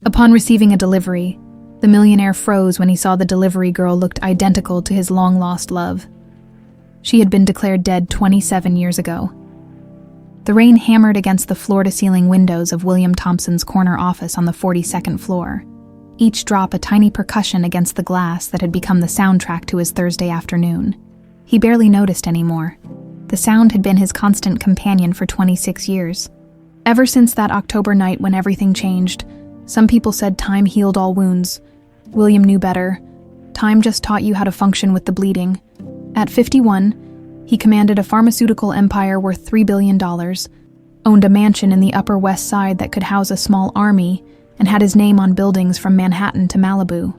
Upon receiving a delivery, the millionaire froze when he saw the delivery girl looked identical to his long-lost love. She had been declared dead 27 years ago. The rain hammered against the floor-to-ceiling windows of William Thompson's corner office on the 42nd floor, each drop a tiny percussion against the glass that had become the soundtrack to his Thursday afternoon. He barely noticed anymore. The sound had been his constant companion for 26 years. Ever since that October night when everything changed, some people said time healed all wounds. William knew better. Time just taught you how to function with the bleeding. At 51, he commanded a pharmaceutical empire worth $3 billion, owned a mansion in the Upper West Side that could house a small army, and had his name on buildings from Manhattan to Malibu.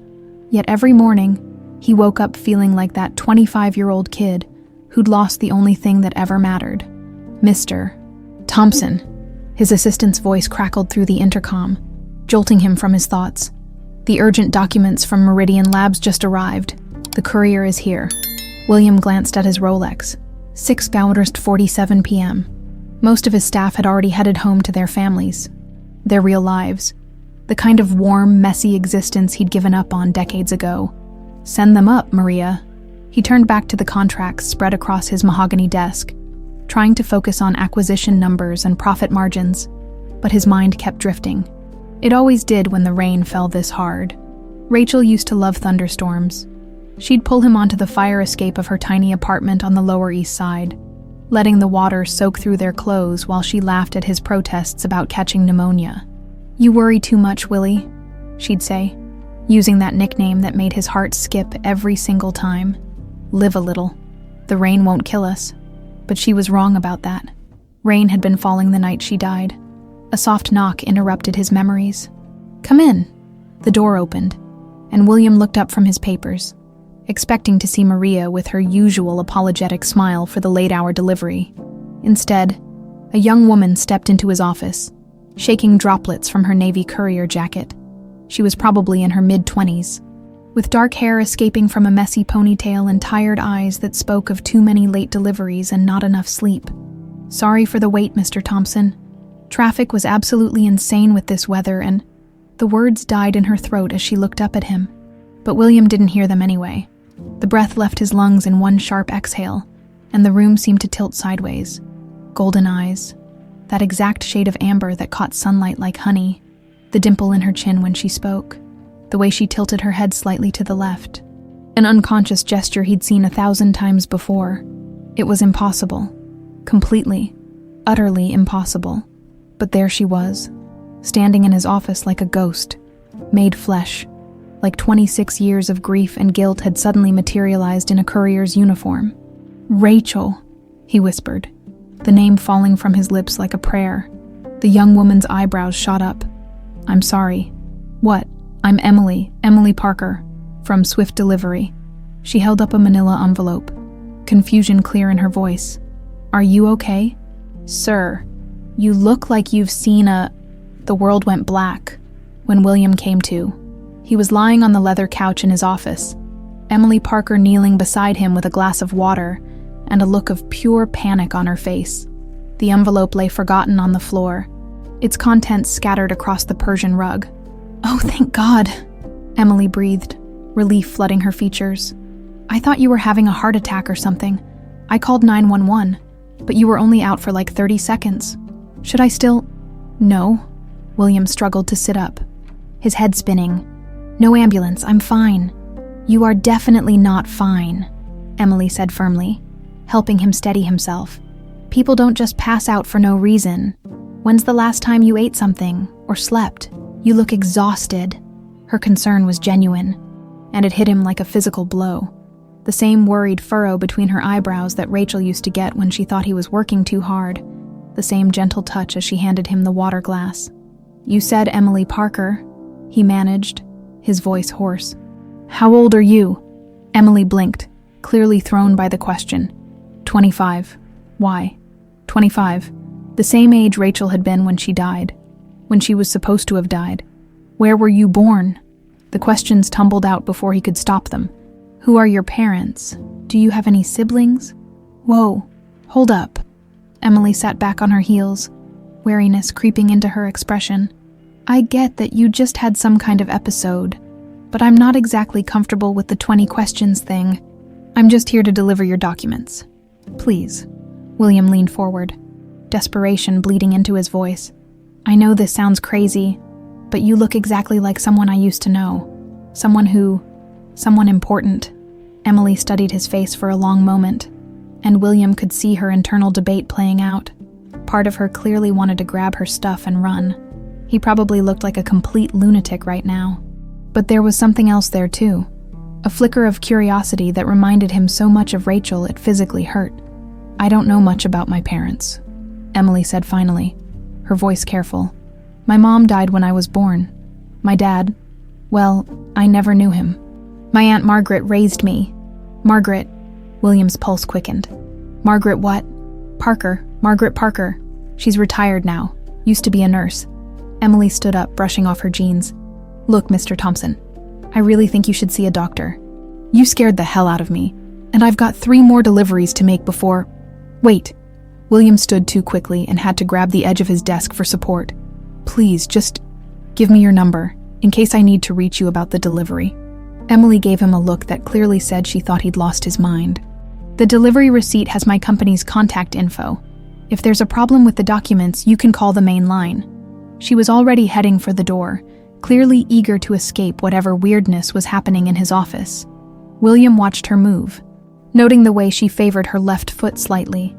Yet every morning, he woke up feeling like that 25-year-old kid who'd lost the only thing that ever mattered. Mr. Thompson. His assistant's voice crackled through the intercom, jolting him from his thoughts. The urgent documents from Meridian Labs just arrived. The courier is here. William glanced at his Rolex. 6:47 p.m. Most of his staff had already headed home to their families, their real lives, the kind of warm, messy existence he'd given up on decades ago. Send them up, Maria. He turned back to the contracts spread across his mahogany desk, trying to focus on acquisition numbers and profit margins, but his mind kept drifting. It always did when the rain fell this hard. Rachel used to love thunderstorms. She'd pull him onto the fire escape of her tiny apartment on the Lower East Side, letting the water soak through their clothes while she laughed at his protests about catching pneumonia. "You worry too much, Willie," she'd say, using that nickname that made his heart skip every single time. "Live a little. The rain won't kill us." But she was wrong about that. Rain had been falling the night she died. A soft knock interrupted his memories. "Come in." The door opened, and William looked up from his papers, expecting to see Maria with her usual apologetic smile for the late-hour delivery. Instead, a young woman stepped into his office, shaking droplets from her navy courier jacket. She was probably in her mid-20s, with dark hair escaping from a messy ponytail and tired eyes that spoke of too many late deliveries and not enough sleep. "Sorry for the wait, Mr. Thompson. Traffic was absolutely insane with this weather," and the words died in her throat as she looked up at him. But William didn't hear them anyway. The breath left his lungs in one sharp exhale, and the room seemed to tilt sideways. Golden eyes, that exact shade of amber that caught sunlight like honey, the dimple in her chin when she spoke, the way she tilted her head slightly to the left. An unconscious gesture he'd seen 1,000 times before. It was impossible. Completely, utterly impossible. But there she was, standing in his office like a ghost, made flesh, like 26 years of grief and guilt had suddenly materialized in a courier's uniform. "Rachel," he whispered, the name falling from his lips like a prayer. The young woman's eyebrows shot up. "I'm sorry." "What?" "I'm Emily Parker, from Swift Delivery." She held up a manila envelope, confusion clear in her voice. "Are you okay?" "Sir, you look like you've seen a..." The world went black when William came to. He was lying on the leather couch in his office, Emily Parker kneeling beside him with a glass of water and a look of pure panic on her face. The envelope lay forgotten on the floor, its contents scattered across the Persian rug. "Oh, thank God," Emily breathed, relief flooding her features. "I thought you were having a heart attack or something. I called 911, but you were only out for like 30 seconds. Should I still..." "No." William struggled to sit up, his head spinning. "No ambulance, I'm fine." "You are definitely not fine," Emily said firmly, helping him steady himself. "People don't just pass out for no reason. When's the last time you ate something or slept? You look exhausted." Her concern was genuine, and it hit him like a physical blow. The same worried furrow between her eyebrows that Rachel used to get when she thought he was working too hard. The same gentle touch as she handed him the water glass. "You said Emily Parker," he managed, his voice hoarse. "How old are you?" Emily blinked, clearly thrown by the question. 25. Why? 25. The same age Rachel had been when she died, when she was supposed to have died. "Where were you born?" The questions tumbled out before he could stop them. "Who are your parents? Do you have any siblings?" "Whoa, hold up." Emily sat back on her heels, wariness creeping into her expression. I get that you just had some kind of episode, but I'm not exactly comfortable with the 20 questions thing. I'm just here to deliver your documents. Please. William leaned forward, desperation bleeding into his voice. I know this sounds crazy, but you look exactly like someone I used to know. Someone important. Emily studied his face for a long moment, and William could see her internal debate playing out. Part of her clearly wanted to grab her stuff and run. He probably looked like a complete lunatic right now. But there was something else there too. A flicker of curiosity that reminded him so much of Rachel it physically hurt. I don't know much about my parents, Emily said finally, her voice careful. My mom died when I was born. My dad, well, I never knew him. My Aunt Margaret raised me. Margaret, William's pulse quickened. Margaret what? Parker, Margaret Parker. She's retired now, used to be a nurse. Emily stood up, brushing off her jeans. Look, Mr. Thompson, I really think you should see a doctor. You scared the hell out of me, and I've got 3 more deliveries to make before... Wait. William stood too quickly and had to grab the edge of his desk for support. Please, just give me your number, in case I need to reach you about the delivery. Emily gave him a look that clearly said she thought he'd lost his mind. The delivery receipt has my company's contact info. If there's a problem with the documents, you can call the main line. She was already heading for the door, clearly eager to escape whatever weirdness was happening in his office. William watched her move, noting the way she favored her left foot slightly,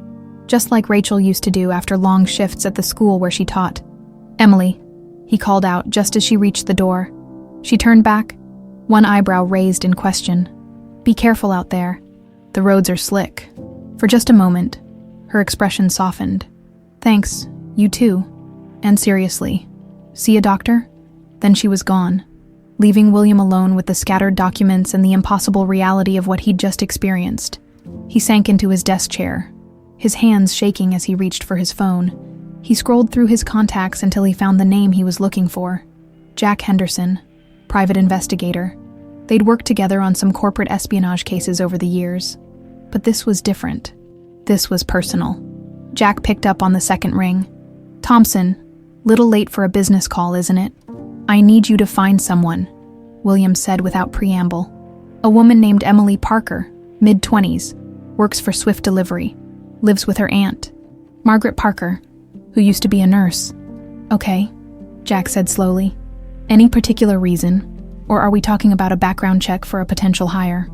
just like Rachel used to do after long shifts at the school where she taught. Emily, he called out just as she reached the door. She turned back, one eyebrow raised in question. Be careful out there. The roads are slick. For just a moment, her expression softened. Thanks, you too. And seriously, see a doctor? Then she was gone, leaving William alone with the scattered documents and the impossible reality of what he'd just experienced. He sank into his desk chair, his hands shaking as he reached for his phone. He scrolled through his contacts until he found the name he was looking for. Jack Henderson, private investigator. They'd worked together on some corporate espionage cases over the years. But this was different. This was personal. Jack picked up on the second ring. Thompson, little late for a business call, isn't it? I need you to find someone, William said without preamble. A woman named Emily Parker, mid-20s, works for Swift Delivery, lives with her aunt, Margaret Parker, who used to be a nurse. Okay, Jack said slowly. Any particular reason? Or are we talking about a background check for a potential hire?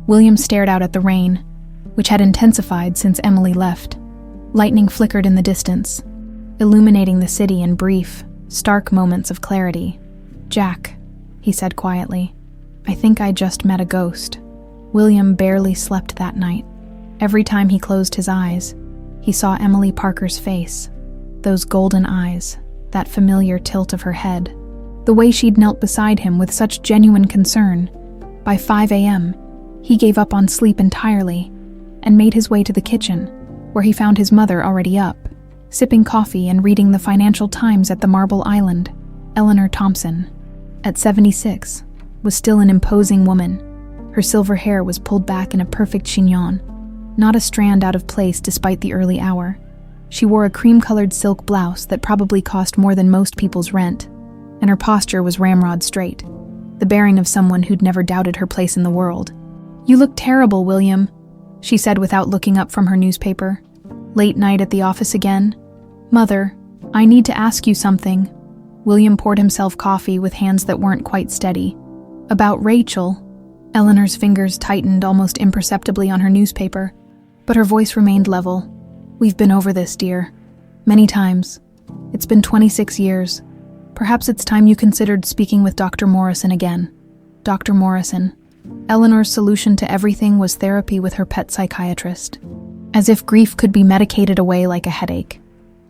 William stared out at the rain, which had intensified since Emily left. Lightning flickered in the distance, illuminating the city in brief, stark moments of clarity. Jack, he said quietly, I think I just met a ghost. William barely slept that night. Every time he closed his eyes, he saw Emily Parker's face, those golden eyes, that familiar tilt of her head, the way she'd knelt beside him with such genuine concern. By 5 a.m., he gave up on sleep entirely and made his way to the kitchen, where he found his mother already up, sipping coffee and reading the Financial Times at the Marble Island. Eleanor Thompson, at 76, was still an imposing woman. Her silver hair was pulled back in a perfect chignon, not a strand out of place despite the early hour. She wore a cream-colored silk blouse that probably cost more than most people's rent, and her posture was ramrod straight, the bearing of someone who'd never doubted her place in the world. You look terrible, William, she said without looking up from her newspaper. Late night at the office again? Mother, I need to ask you something. William poured himself coffee with hands that weren't quite steady. About Rachel. Eleanor's fingers tightened almost imperceptibly on her newspaper, but her voice remained level. We've been over this, dear. Many times. It's been 26 years. Perhaps it's time you considered speaking with Dr. Morrison again. Dr. Morrison. Eleanor's solution to everything was therapy with her pet psychiatrist. As if grief could be medicated away like a headache.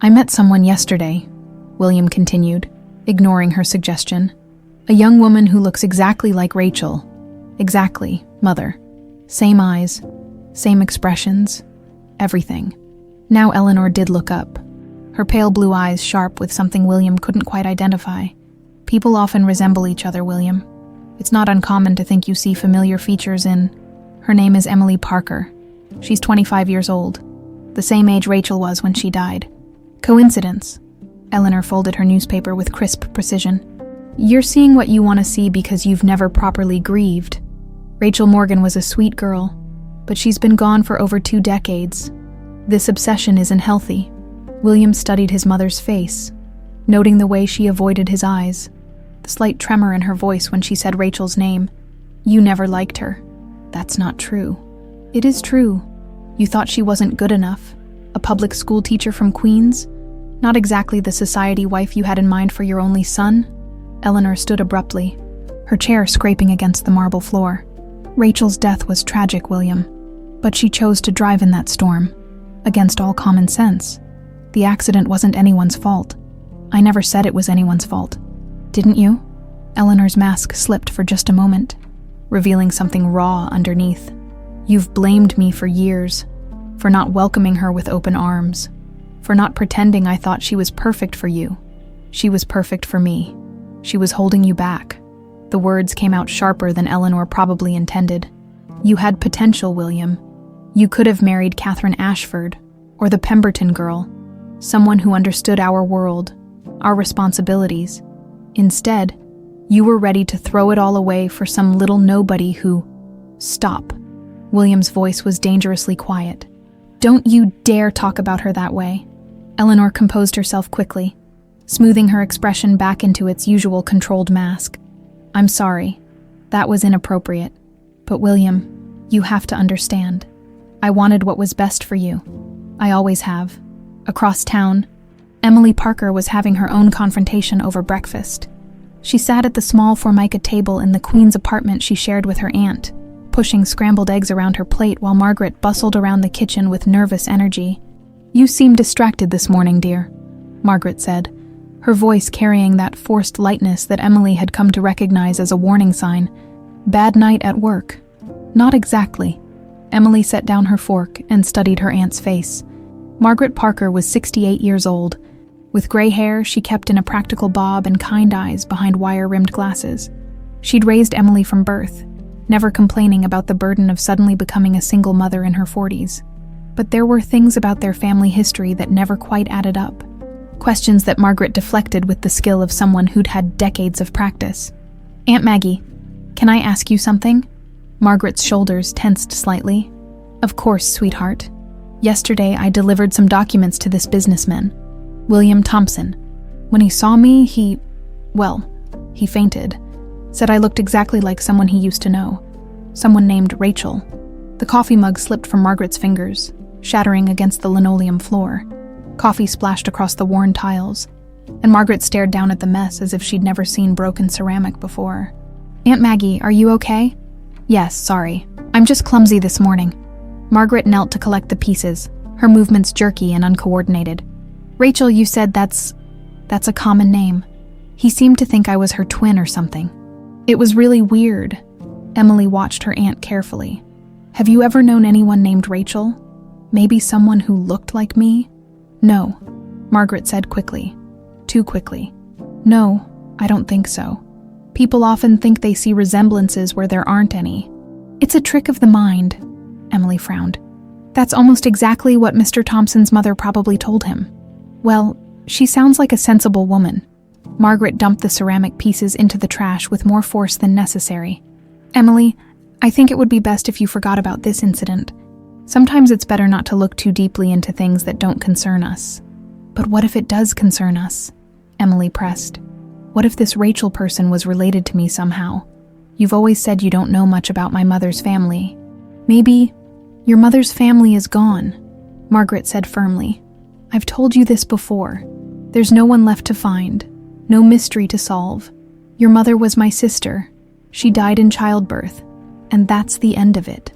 I met someone yesterday, William continued, ignoring her suggestion. A young woman who looks exactly like Rachel. Exactly, Mother. Same eyes, same expressions, everything. Now Eleanor did look up, her pale blue eyes sharp with something William couldn't quite identify. People often resemble each other, William. It's not uncommon to think you see familiar features in... Her name is Emily Parker. She's 25 years old, the same age Rachel was when she died. Coincidence? Eleanor folded her newspaper with crisp precision. "You're seeing what you want to see because you've never properly grieved. Rachel Morgan was a sweet girl, but she's been gone for over 2 decades. This obsession isn't healthy." William studied his mother's face, noting the way she avoided his eyes, the slight tremor in her voice when she said Rachel's name. "You never liked her." "That's not true." "It is true. You thought she wasn't good enough. A public school teacher from Queens? Not exactly the society wife you had in mind for your only son." Eleanor stood abruptly, her chair scraping against the marble floor. "Rachel's death was tragic, William, but she chose to drive in that storm, against all common sense. The accident wasn't anyone's fault. I never said it was anyone's fault. Didn't you?" Eleanor's mask slipped for just a moment, revealing something raw underneath. "You've blamed me for years, for not welcoming her with open arms, for not pretending I thought she was perfect for you. She was perfect for me. She was holding you back." The words came out sharper than Eleanor probably intended. "You had potential, William. You could have married Catherine Ashford, or the Pemberton girl, someone who understood our world, our responsibilities. Instead, you were ready to throw it all away for some little nobody who—" "Stop." William's voice was dangerously quiet. "Don't you dare talk about her that way." Eleanor composed herself quickly, smoothing her expression back into its usual controlled mask. "I'm sorry. That was inappropriate. But William, you have to understand. I wanted what was best for you. I always have." Across town, Emily Parker was having her own confrontation over breakfast. She sat at the small Formica table in the Queen's apartment she shared with her aunt, pushing scrambled eggs around her plate while Margaret bustled around the kitchen with nervous energy. "You seem distracted this morning, dear," Margaret said, her voice carrying that forced lightness that Emily had come to recognize as a warning sign. "Bad night at work?" "Not exactly." Emily set down her fork and studied her aunt's face. Margaret Parker was 68 years old. With gray hair she kept in a practical bob and kind eyes behind wire-rimmed glasses. She'd raised Emily from birth, never complaining about the burden of suddenly becoming a single mother in her 40s. But there were things about their family history that never quite added up. Questions that Margaret deflected with the skill of someone who'd had decades of practice. "Aunt Maggie, can I ask you something?" Margaret's shoulders tensed slightly. "Of course, sweetheart. Yesterday I delivered some documents to this businessman, William Thompson. When he saw me, he fainted. Said I looked exactly like someone he used to know. Someone named Rachel." The coffee mug slipped from Margaret's fingers, shattering against the linoleum floor. Coffee splashed across the worn tiles, and Margaret stared down at the mess as if she'd never seen broken ceramic before. "Aunt Maggie, are you okay?" "Yes, sorry. I'm just clumsy this morning." Margaret knelt to collect the pieces, her movements jerky and uncoordinated. "Rachel, you said that's a common name. He seemed to think I was her twin or something. It was really weird." Emily watched her aunt carefully. "Have you ever known anyone named Rachel? Maybe someone who looked like me?" "No," Margaret said quickly. Too quickly. "No, I don't think so. People often think they see resemblances where there aren't any. It's a trick of the mind." Emily frowned. "That's almost exactly what Mr. Thompson's mother probably told him." "Well, she sounds like a sensible woman." Margaret dumped the ceramic pieces into the trash with more force than necessary. "Emily, I think it would be best if you forgot about this incident. Sometimes it's better not to look too deeply into things that don't concern us." "But what if it does concern us?" Emily pressed. "What if this Rachel person was related to me somehow? You've always said you don't know much about my mother's family. Maybe your mother's family is gone," Margaret said firmly. "I've told you this before. There's no one left to find, no mystery to solve. Your mother was my sister. She died in childbirth, and that's the end of it."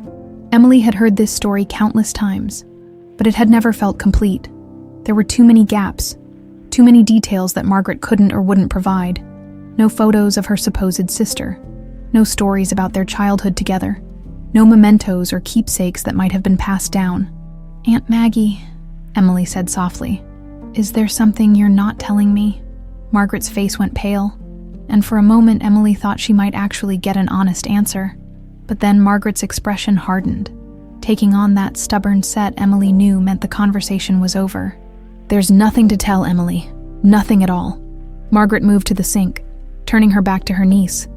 Emily had heard this story countless times, but it had never felt complete. There were too many gaps, too many details that Margaret couldn't or wouldn't provide. No photos of her supposed sister, no stories about their childhood together, no mementos or keepsakes that might have been passed down. "Aunt Maggie," Emily said softly, "is there something you're not telling me?" Margaret's face went pale, and for a moment Emily thought she might actually get an honest answer. But then Margaret's expression hardened. Taking on that stubborn set Emily knew meant the conversation was over. "There's nothing to tell, Emily. Nothing at all. Margaret moved to the sink, turning her back to her niece.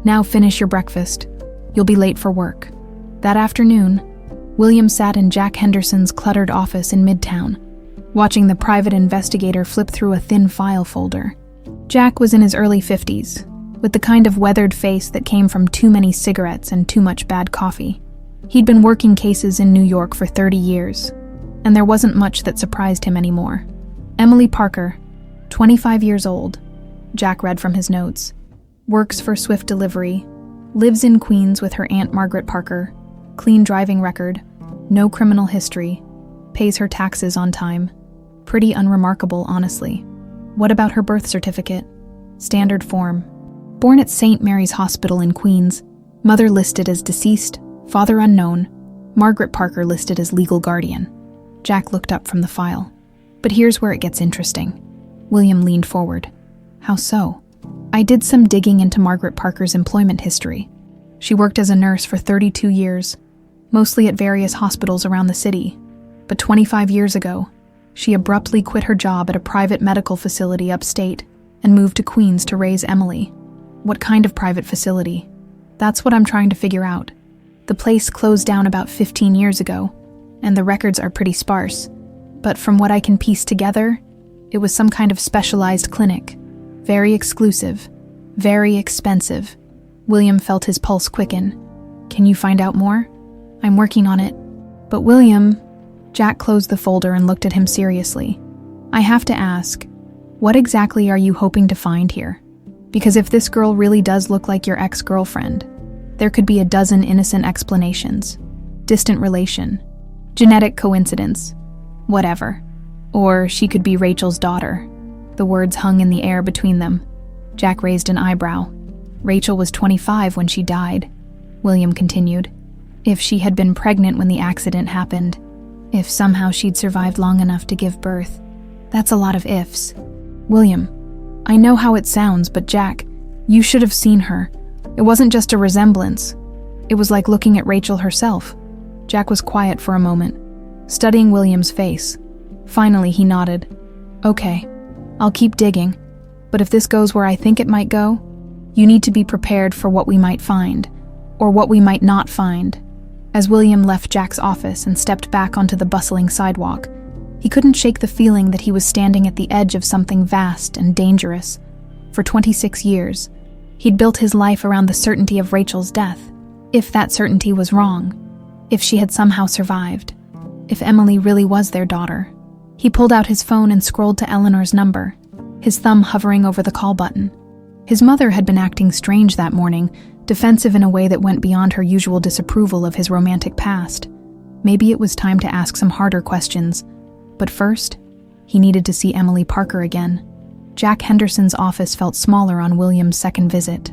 Now finish your breakfast. You'll be late for work. That afternoon, William sat in Jack Henderson's cluttered office in Midtown, watching the private investigator flip through a thin file folder. Jack was in his early 50s, with the kind of weathered face that came from too many cigarettes and too much bad coffee. He'd been working cases in New York for 30 years, and there wasn't much that surprised him anymore. Emily Parker, 25 years old, Jack read from his notes, works for Swift Delivery, lives in Queens with her Aunt Margaret Parker, clean driving record, no criminal history, pays her taxes on time. Pretty unremarkable, honestly. What about her birth certificate? Standard form. Born at St. Mary's Hospital in Queens, mother listed as deceased, father unknown, Margaret Parker listed as legal guardian. Jack looked up from the file. But here's where it gets interesting. William leaned forward. How so? I did some digging into Margaret Parker's employment history. She worked as a nurse for 32 years, mostly at various hospitals around the city. But 25 years ago, she abruptly quit her job at a private medical facility upstate and moved to Queens to raise Emily. What kind of private facility? That's what I'm trying to figure out. The place closed down about 15 years ago, and the records are pretty sparse. But from what I can piece together, it was some kind of specialized clinic. Very exclusive, very expensive. William felt his pulse quicken. Can you find out more? I'm working on it. But William, Jack closed the folder and looked at him seriously. I have to ask, what exactly are you hoping to find here? Because if this girl really does look like your ex-girlfriend, there could be a dozen innocent explanations. Distant relation, genetic coincidence, whatever. Or she could be Rachel's daughter. The words hung in the air between them. Jack raised an eyebrow. Rachel was 25 when she died, William continued. If she had been pregnant when the accident happened, if somehow she'd survived long enough to give birth. That's a lot of ifs. William, I know how it sounds, but Jack, you should have seen her. It wasn't just a resemblance. It was like looking at Rachel herself. Jack was quiet for a moment, studying William's face. Finally, he nodded. Okay, I'll keep digging, but if this goes where I think it might go, you need to be prepared for what we might find, or what we might not find. As William left Jack's office and stepped back onto the bustling sidewalk, he couldn't shake the feeling that he was standing at the edge of something vast and dangerous. For 26 years, he'd built his life around the certainty of Rachel's death. If that certainty was wrong, if she had somehow survived, if Emily really was their daughter. He pulled out his phone and scrolled to Eleanor's number, his thumb hovering over the call button. His mother had been acting strange that morning, defensive in a way that went beyond her usual disapproval of his romantic past. Maybe it was time to ask some harder questions. But first, he needed to see Emily Parker again. Jack Henderson's office felt smaller on William's second visit.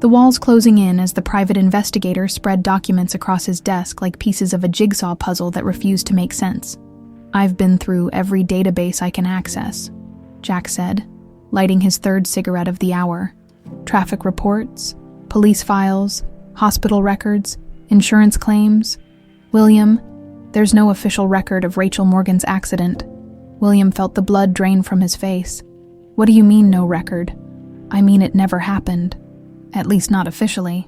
The walls closing in as the private investigator spread documents across his desk like pieces of a jigsaw puzzle that refused to make sense. I've been through every database I can access, Jack said, lighting his third cigarette of the hour. Traffic reports, police files, hospital records, insurance claims. William, there's no official record of Rachel Morgan's accident. William felt the blood drain from his face. What do you mean, no record? I mean it never happened. At least not officially.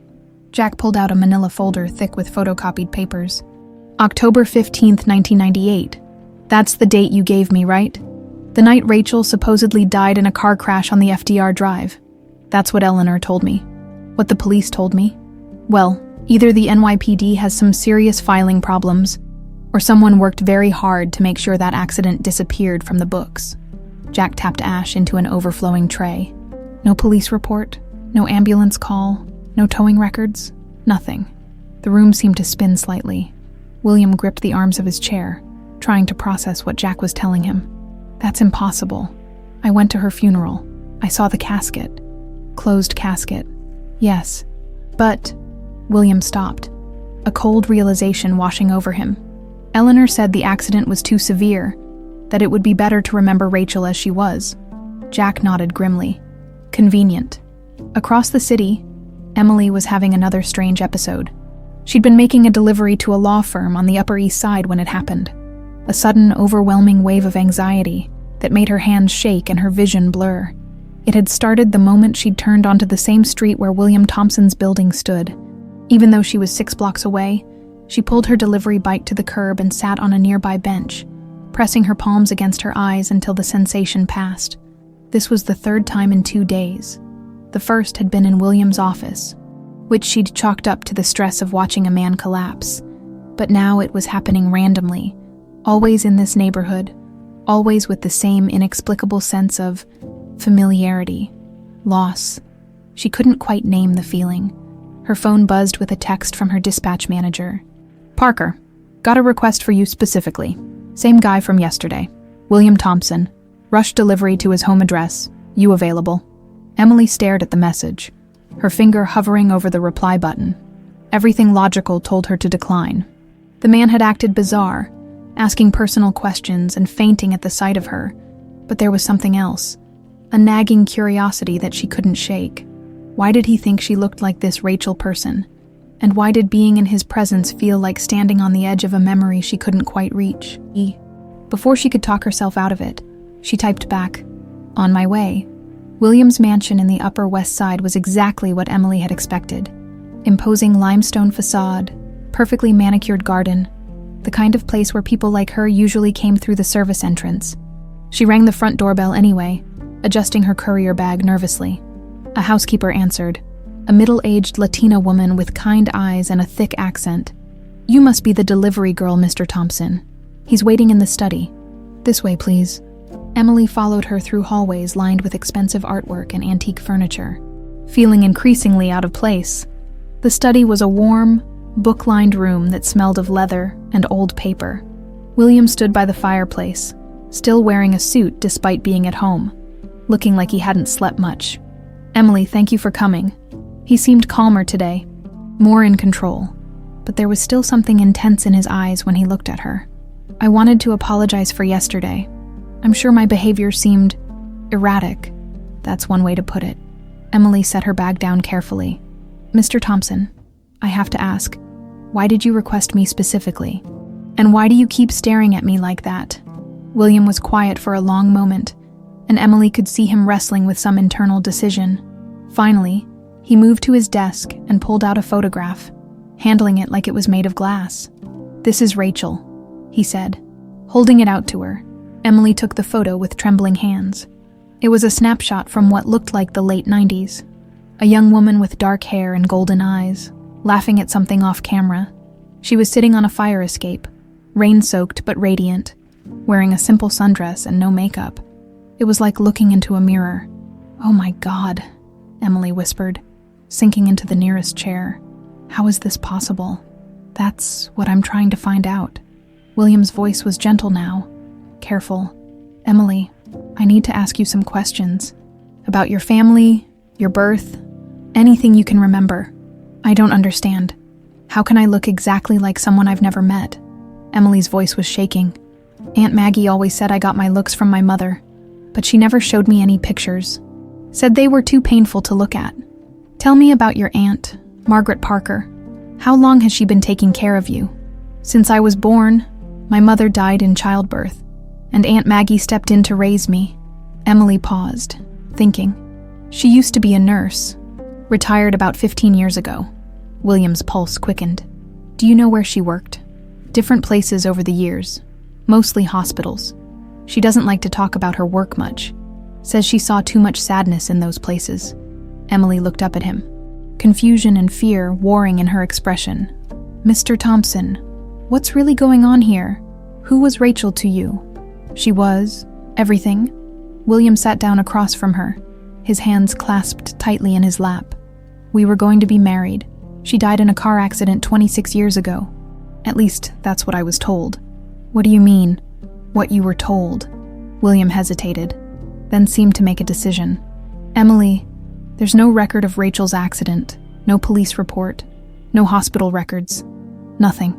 Jack pulled out a manila folder thick with photocopied papers. October 15th, 1998. That's the date you gave me, right? The night Rachel supposedly died in a car crash on the FDR Drive. That's what Eleanor told me. What the police told me? Well, either the NYPD has some serious filing problems, or someone worked very hard to make sure that accident disappeared from the books. Jack tapped ash into an overflowing tray. No police report, no ambulance call, no towing records, nothing. The room seemed to spin slightly. William gripped the arms of his chair, trying to process what Jack was telling him. That's impossible. I went to her funeral. I saw the casket. Closed casket. Yes. But... William stopped, a cold realization washing over him. Eleanor said the accident was too severe, that it would be better to remember Rachel as she was. Jack nodded grimly. Convenient. Across the city, Emily was having another strange episode. She'd been making a delivery to a law firm on the Upper East Side when it happened. A sudden, overwhelming wave of anxiety that made her hands shake and her vision blur. It had started the moment she'd turned onto the same street where William Thompson's building stood. Even though she was 6 blocks away, she pulled her delivery bike to the curb and sat on a nearby bench, pressing her palms against her eyes until the sensation passed. This was the 3rd time in 2 days. The first had been in William's office, which she'd chalked up to the stress of watching a man collapse. But now it was happening randomly, always in this neighborhood, always with the same inexplicable sense of familiarity, loss. She couldn't quite name the feeling. Her phone buzzed with a text from her dispatch manager. "Parker, got a request for you specifically. Same guy from yesterday. William Thompson. Rush delivery to his home address. You available?" Emily stared at the message, her finger hovering over the reply button. Everything logical told her to decline. The man had acted bizarre, asking personal questions and fainting at the sight of her. But there was something else, a nagging curiosity that she couldn't shake. Why did he think she looked like this Rachel person? And why did being in his presence feel like standing on the edge of a memory she couldn't quite reach? Before she could talk herself out of it, she typed back, "On my way." William's mansion in the Upper West Side was exactly what Emily had expected. Imposing limestone facade, perfectly manicured garden, the kind of place where people like her usually came through the service entrance. She rang the front doorbell anyway, adjusting her courier bag nervously. A housekeeper answered, a middle-aged Latina woman with kind eyes and a thick accent. "You must be the delivery girl, Mr. Thompson. He's waiting in the study. This way, please." Emily followed her through hallways lined with expensive artwork and antique furniture, feeling increasingly out of place. The study was a warm, book-lined room that smelled of leather and old paper. William stood by the fireplace, still wearing a suit despite being at home, looking like he hadn't slept much. "Emily, thank you for coming." He seemed calmer today, more in control, but there was still something intense in his eyes when he looked at her. "I wanted to apologize for yesterday. I'm sure my behavior seemed erratic. That's one way to put it." Emily set her bag down carefully. "Mr. Thompson, I have to ask, why did you request me specifically? And why do you keep staring at me like that?" William was quiet for a long moment, and Emily could see him wrestling with some internal decision. Finally, he moved to his desk and pulled out a photograph, handling it like it was made of glass. "This is Rachel," he said, holding it out to her. Emily took the photo with trembling hands. It was a snapshot from what looked like the late 90s. A young woman with dark hair and golden eyes, laughing at something off camera. She was sitting on a fire escape, rain-soaked but radiant, wearing a simple sundress and no makeup. It was like looking into a mirror. "Oh my God," Emily whispered, sinking into the nearest chair. "How is this possible?" "That's what I'm trying to find out." William's voice was gentle now, careful. "Emily, I need to ask you some questions. About your family, your birth, anything you can remember. I don't understand. How can I look exactly like someone I've never met?" Emily's voice was shaking. "Aunt Maggie always said I got my looks from my mother, but she never showed me any pictures. Said they were too painful to look at. Tell me about your aunt, Margaret Parker. How long has she been taking care of you?" "Since I was born. My mother died in childbirth, and Aunt Maggie stepped in to raise me." Emily paused, thinking. "She used to be a nurse. Retired about 15 years ago." William's pulse quickened. "Do you know where she worked?" "Different places over the years. Mostly hospitals. She doesn't like to talk about her work much. Says she saw too much sadness in those places." Emily looked up at him, confusion and fear warring in her expression. "Mr. Thompson, what's really going on here? Who was Rachel to you?" "She was everything." William sat down across from her, his hands clasped tightly in his lap. "We were going to be married. She died in a car accident 26 years ago. At least, that's what I was told." "What do you mean, what you were told?" William hesitated, then seemed to make a decision. "Emily, there's no record of Rachel's accident, no police report, no hospital records. Nothing.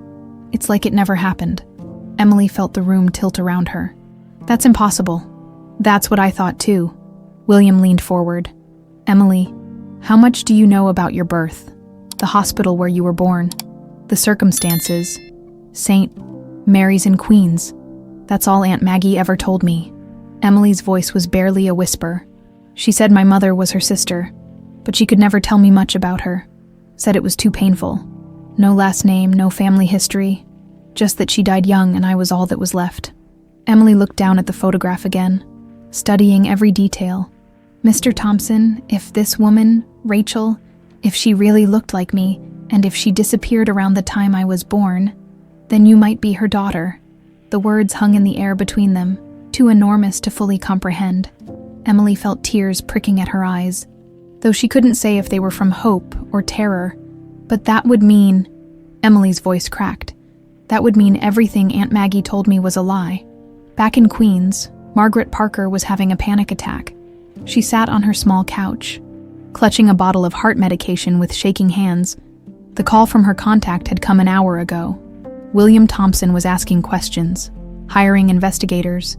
It's like it never happened." Emily felt the room tilt around her. "That's impossible." "That's what I thought too." William leaned forward. "Emily, how much do you know about your birth? The hospital where you were born? The circumstances? St. Mary's in Queens. That's all Aunt Maggie ever told me." Emily's voice was barely a whisper. She said my mother was her sister, but she could never tell me much about her. Said it was too painful. No last name, no family history. Just that she died young and I was all that was left. Emily looked down at the photograph again, studying every detail. Mr. Thompson, if this woman, Rachel, if she really looked like me, and if she disappeared around the time I was born, then you might be her daughter. The words hung in the air between them, too enormous to fully comprehend. Emily felt tears pricking at her eyes, though she couldn't say if they were from hope or terror. But that would mean— Emily's voice cracked. That would mean everything Aunt Maggie told me was a lie. Back in Queens, Margaret Parker was having a panic attack. She sat on her small couch, clutching a bottle of heart medication with shaking hands. The call from her contact had come an hour ago. William Thompson was asking questions, hiring investigators,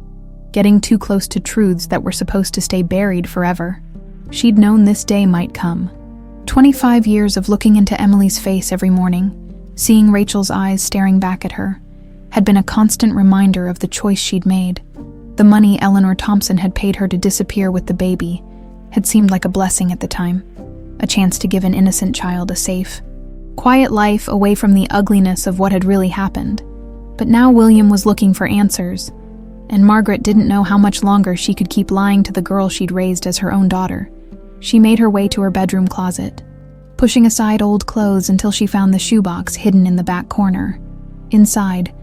getting too close to truths that were supposed to stay buried forever. She'd known this day might come. 25 years of looking into Emily's face every morning, seeing Rachel's eyes staring back at her, had been a constant reminder of the choice she'd made. The money Eleanor Thompson had paid her to disappear with the baby had seemed like a blessing at the time, a chance to give an innocent child a safe, quiet life away from the ugliness of what had really happened. But now William was looking for answers, and Margaret didn't know how much longer she could keep lying to the girl she'd raised as her own daughter. She made her way to her bedroom closet, pushing aside old clothes until she found the shoebox hidden in the back corner. Inside,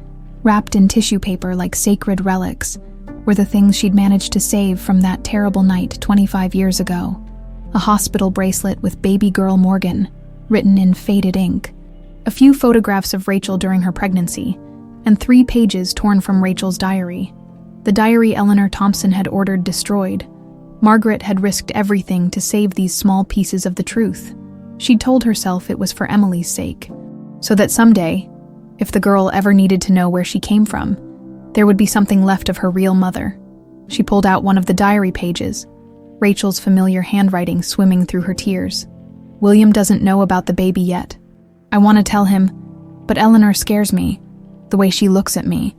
wrapped in tissue paper like sacred relics, were the things she'd managed to save from that terrible night 25 years ago. A hospital bracelet with baby girl Morgan, written in faded ink, a few photographs of Rachel during her pregnancy, and 3 pages torn from Rachel's diary. The diary Eleanor Thompson had ordered destroyed. Margaret had risked everything to save these small pieces of the truth. She'd told herself it was for Emily's sake, so that someday, if the girl ever needed to know where she came from, there would be something left of her real mother. She pulled out one of the diary pages, Rachel's familiar handwriting swimming through her tears. William doesn't know about the baby yet. I want to tell him, but Eleanor scares me, the way she looks at me,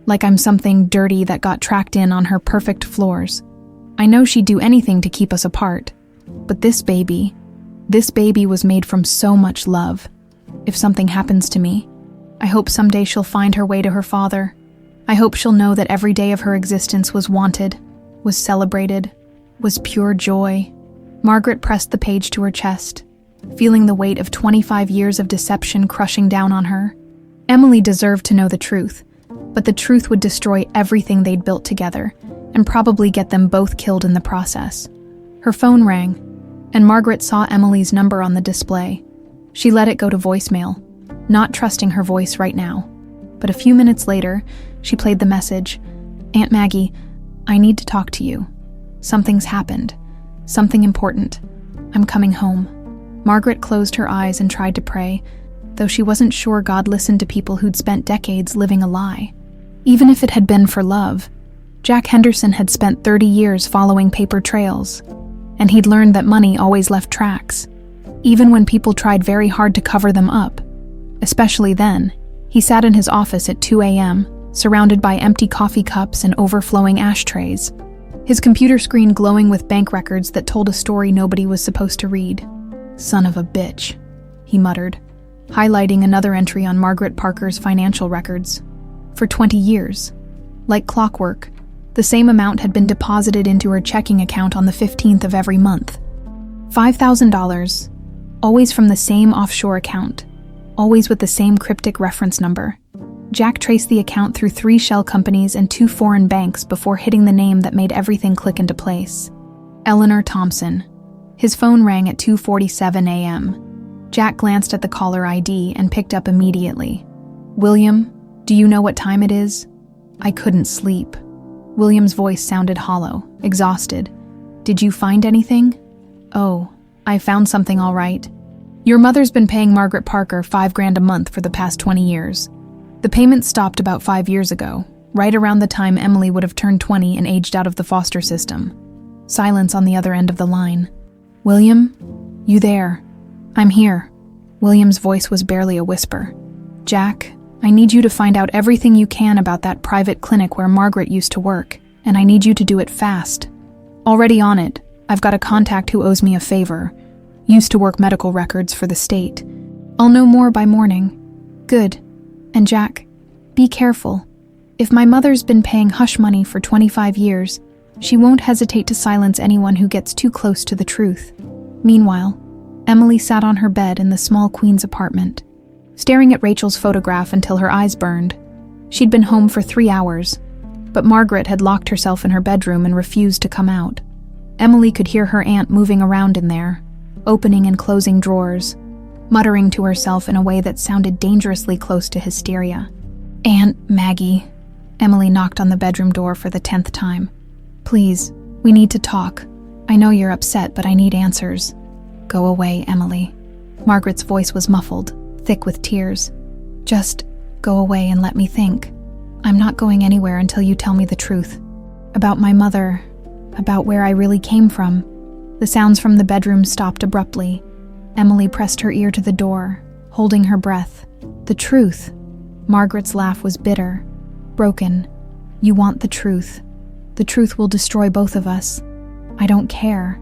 like I'm something dirty that got tracked in on her perfect floors. I know she'd do anything to keep us apart, but this baby was made from so much love. If something happens to me, I hope someday she'll find her way to her father. I hope she'll know that every day of her existence was wanted, was celebrated, was pure joy. Margaret pressed the page to her chest, feeling the weight of 25 years of deception crushing down on her. Emily deserved to know the truth, but the truth would destroy everything they'd built together, and probably get them both killed in the process. Her phone rang, and Margaret saw Emily's number on the display. She let it go to voicemail, not trusting her voice right now. But a few minutes later, she played the message. Aunt Maggie, I need to talk to you. Something's happened. Something important. I'm coming home. Margaret closed her eyes and tried to pray, though she wasn't sure God listened to people who'd spent decades living a lie. Even if it had been for love, Jack Henderson had spent 30 years following paper trails, and he'd learned that money always left tracks, even when people tried very hard to cover them up. Especially then, he sat in his office at 2 a.m., surrounded by empty coffee cups and overflowing ashtrays, his computer screen glowing with bank records that told a story nobody was supposed to read. Son of a bitch, he muttered, highlighting another entry on Margaret Parker's financial records. For 20 years, like clockwork, the same amount had been deposited into her checking account on the 15th of every month. $5,000, always from the same offshore account, always with the same cryptic reference number. Jack traced the account through 3 shell companies and 2 foreign banks before hitting the name that made everything click into place. Eleanor Thompson. His phone rang at 2:47 a.m. Jack glanced at the caller ID and picked up immediately. William, do you know what time it is? I couldn't sleep. William's voice sounded hollow, exhausted. Did you find anything? Oh, I found something all right. Your mother's been paying Margaret Parker $5,000 a month for the past 20 years. The payment stopped about 5 years ago, right around the time Emily would have turned 20 and aged out of the foster system. Silence on the other end of the line. William? You there? I'm here. William's voice was barely a whisper. Jack, I need you to find out everything you can about that private clinic where Margaret used to work. and I need you to do it fast. Already on it. I've got a contact who owes me a favor. Used to work medical records for the state. I'll know more by morning. Good. And Jack, be careful. If my mother's been paying hush money for 25 years, she won't hesitate to silence anyone who gets too close to the truth. Meanwhile, Emily sat on her bed in the small Queen's apartment, staring at Rachel's photograph until her eyes burned. She'd been home for 3 hours, but Margaret had locked herself in her bedroom and refused to come out. Emily could hear her aunt moving around in there, opening and closing drawers, muttering to herself in a way that sounded dangerously close to hysteria. "Aunt Maggie," Emily knocked on the bedroom door for the 10th time. "Please, we need to talk. I know you're upset, but I need answers." "Go away, Emily." Margaret's voice was muffled, thick with tears. "Just go away and let me think. I'm not going anywhere until you tell me the truth. About my mother, about where I really came from." The sounds from the bedroom stopped abruptly. Emily pressed her ear to the door, holding her breath. "The truth." Margaret's laugh was bitter, broken. "You want the truth. The truth will destroy both of us. I don't care.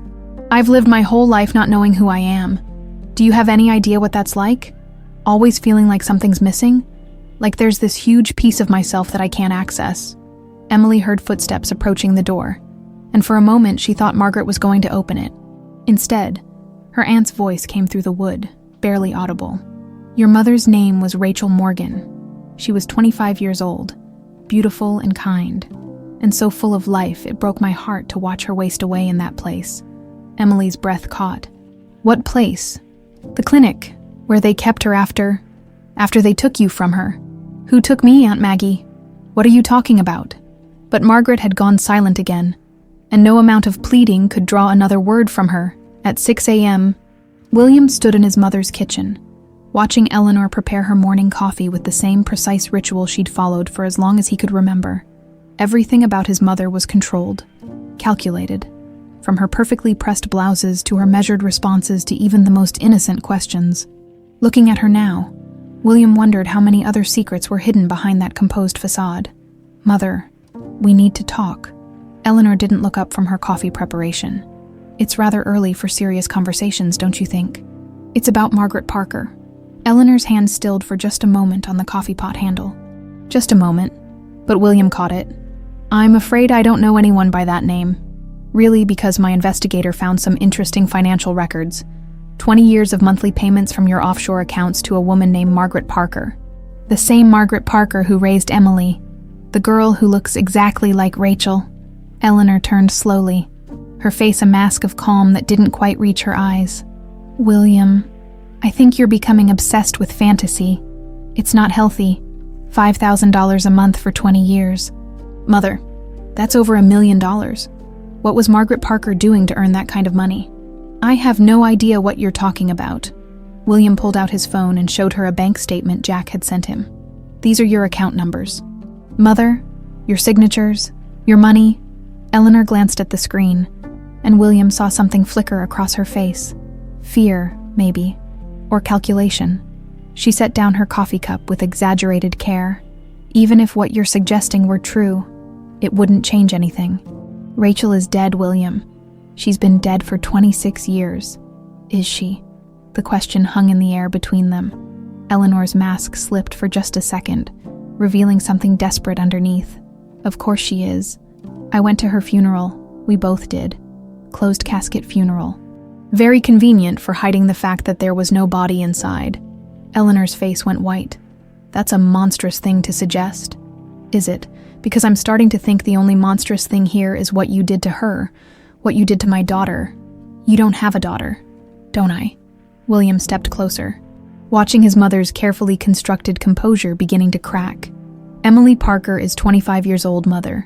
I've lived my whole life not knowing who I am. Do you have any idea what that's like? Always feeling like something's missing? Like there's this huge piece of myself that I can't access." Emily heard footsteps approaching the door, and for a moment she thought Margaret was going to open it. Instead, her aunt's voice came through the wood, barely audible. "Your mother's name was Rachel Morgan. She was 25 years old, beautiful and kind, and so full of life it broke my heart to watch her waste away in that place." Emily's breath caught. "What place?" "The clinic, where they kept her after they took you from her." "Who took me, Aunt Maggie? What are you talking about?" But Margaret had gone silent again, and no amount of pleading could draw another word from her. At 6 a.m., William stood in his mother's kitchen, watching Eleanor prepare her morning coffee with the same precise ritual she'd followed for as long as he could remember. Everything about his mother was controlled, calculated, from her perfectly pressed blouses to her measured responses to even the most innocent questions. Looking at her now, William wondered how many other secrets were hidden behind that composed facade. "Mother, we need to talk." Eleanor didn't look up from her coffee preparation. "It's rather early for serious conversations, don't you think?" "It's about Margaret Parker." Eleanor's hand stilled for just a moment on the coffee pot handle. Just a moment, but William caught it. "I'm afraid I don't know anyone by that name. Really, because my investigator found some interesting financial records. 20 years of monthly payments from your offshore accounts to a woman named Margaret Parker. The same Margaret Parker who raised Emily. The girl who looks exactly like Rachel." Eleanor turned slowly, her face a mask of calm that didn't quite reach her eyes. "William, I think you're becoming obsessed with fantasy. It's not healthy. $5,000 a month for 20 years. Mother, that's over $1 million. What was Margaret Parker doing to earn that kind of money?" "I have no idea what you're talking about." William pulled out his phone and showed her a bank statement Jack had sent him. "These are your account numbers. Mother, your signatures, your money." Eleanor glanced at the screen, and William saw something flicker across her face. Fear, maybe, or calculation. She set down her coffee cup with exaggerated care. "Even if what you're suggesting were true, it wouldn't change anything. Rachel is dead, William. She's been dead for 26 years. Is she?" The question hung in the air between them. Eleanor's mask slipped for just a second, revealing something desperate underneath. "Of course she is. I went to her funeral. We both did. Closed casket funeral. Very convenient for hiding the fact that there was no body inside." Eleanor's face went white. "That's a monstrous thing to suggest." "Is it? Because I'm starting to think the only monstrous thing here is what you did to her, what you did to my daughter. You don't have a daughter, don't I?" William stepped closer, watching his mother's carefully constructed composure beginning to crack. "Emily Parker is 25 years old, Mother.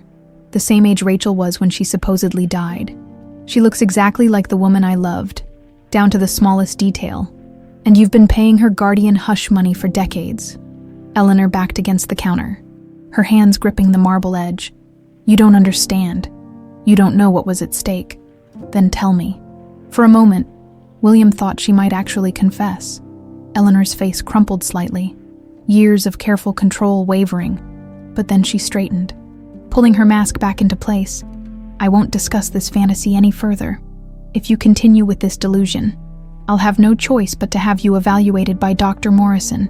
The same age Rachel was when she supposedly died. She looks exactly like the woman I loved, down to the smallest detail. And you've been paying her guardian hush money for decades." Eleanor backed against the counter, her hands gripping the marble edge. "You don't understand. You don't know what was at stake. Then tell me." For a moment, William thought she might actually confess. Eleanor's face crumpled slightly, years of careful control wavering, but then she straightened. pulling her mask back into place. "I won't discuss this fantasy any further. If you continue with this delusion, I'll have no choice but to have you evaluated by Dr. Morrison.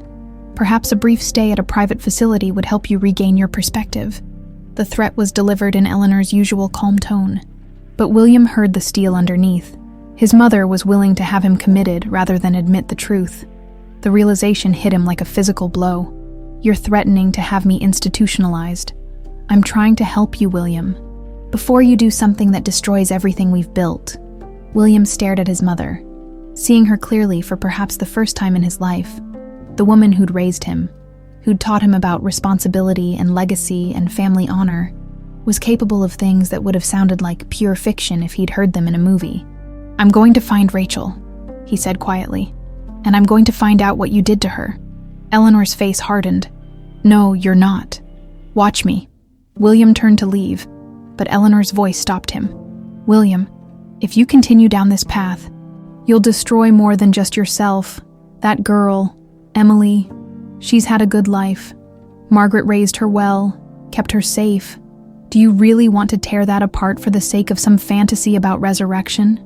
Perhaps a brief stay at a private facility would help you regain your perspective." The threat was delivered in Eleanor's usual calm tone, but William heard the steel underneath. His mother was willing to have him committed rather than admit the truth. The realization hit him like a physical blow. "You're threatening to have me institutionalized. I'm trying to help you, William. Before you do something that destroys everything we've built." William stared at his mother, seeing her clearly for perhaps the first time in his life. The woman who'd raised him, who'd taught him about responsibility and legacy and family honor, was capable of things that would have sounded like pure fiction if he'd heard them in a movie. "I'm going to find Rachel," he said quietly, "and I'm going to find out what you did to her." Eleanor's face hardened. "No, you're not. Watch me." William turned to leave, but Eleanor's voice stopped him. "William, if you continue down this path, you'll destroy more than just yourself. That girl, Emily, she's had a good life. Margaret raised her well, kept her safe. Do you really want to tear that apart for the sake of some fantasy about resurrection?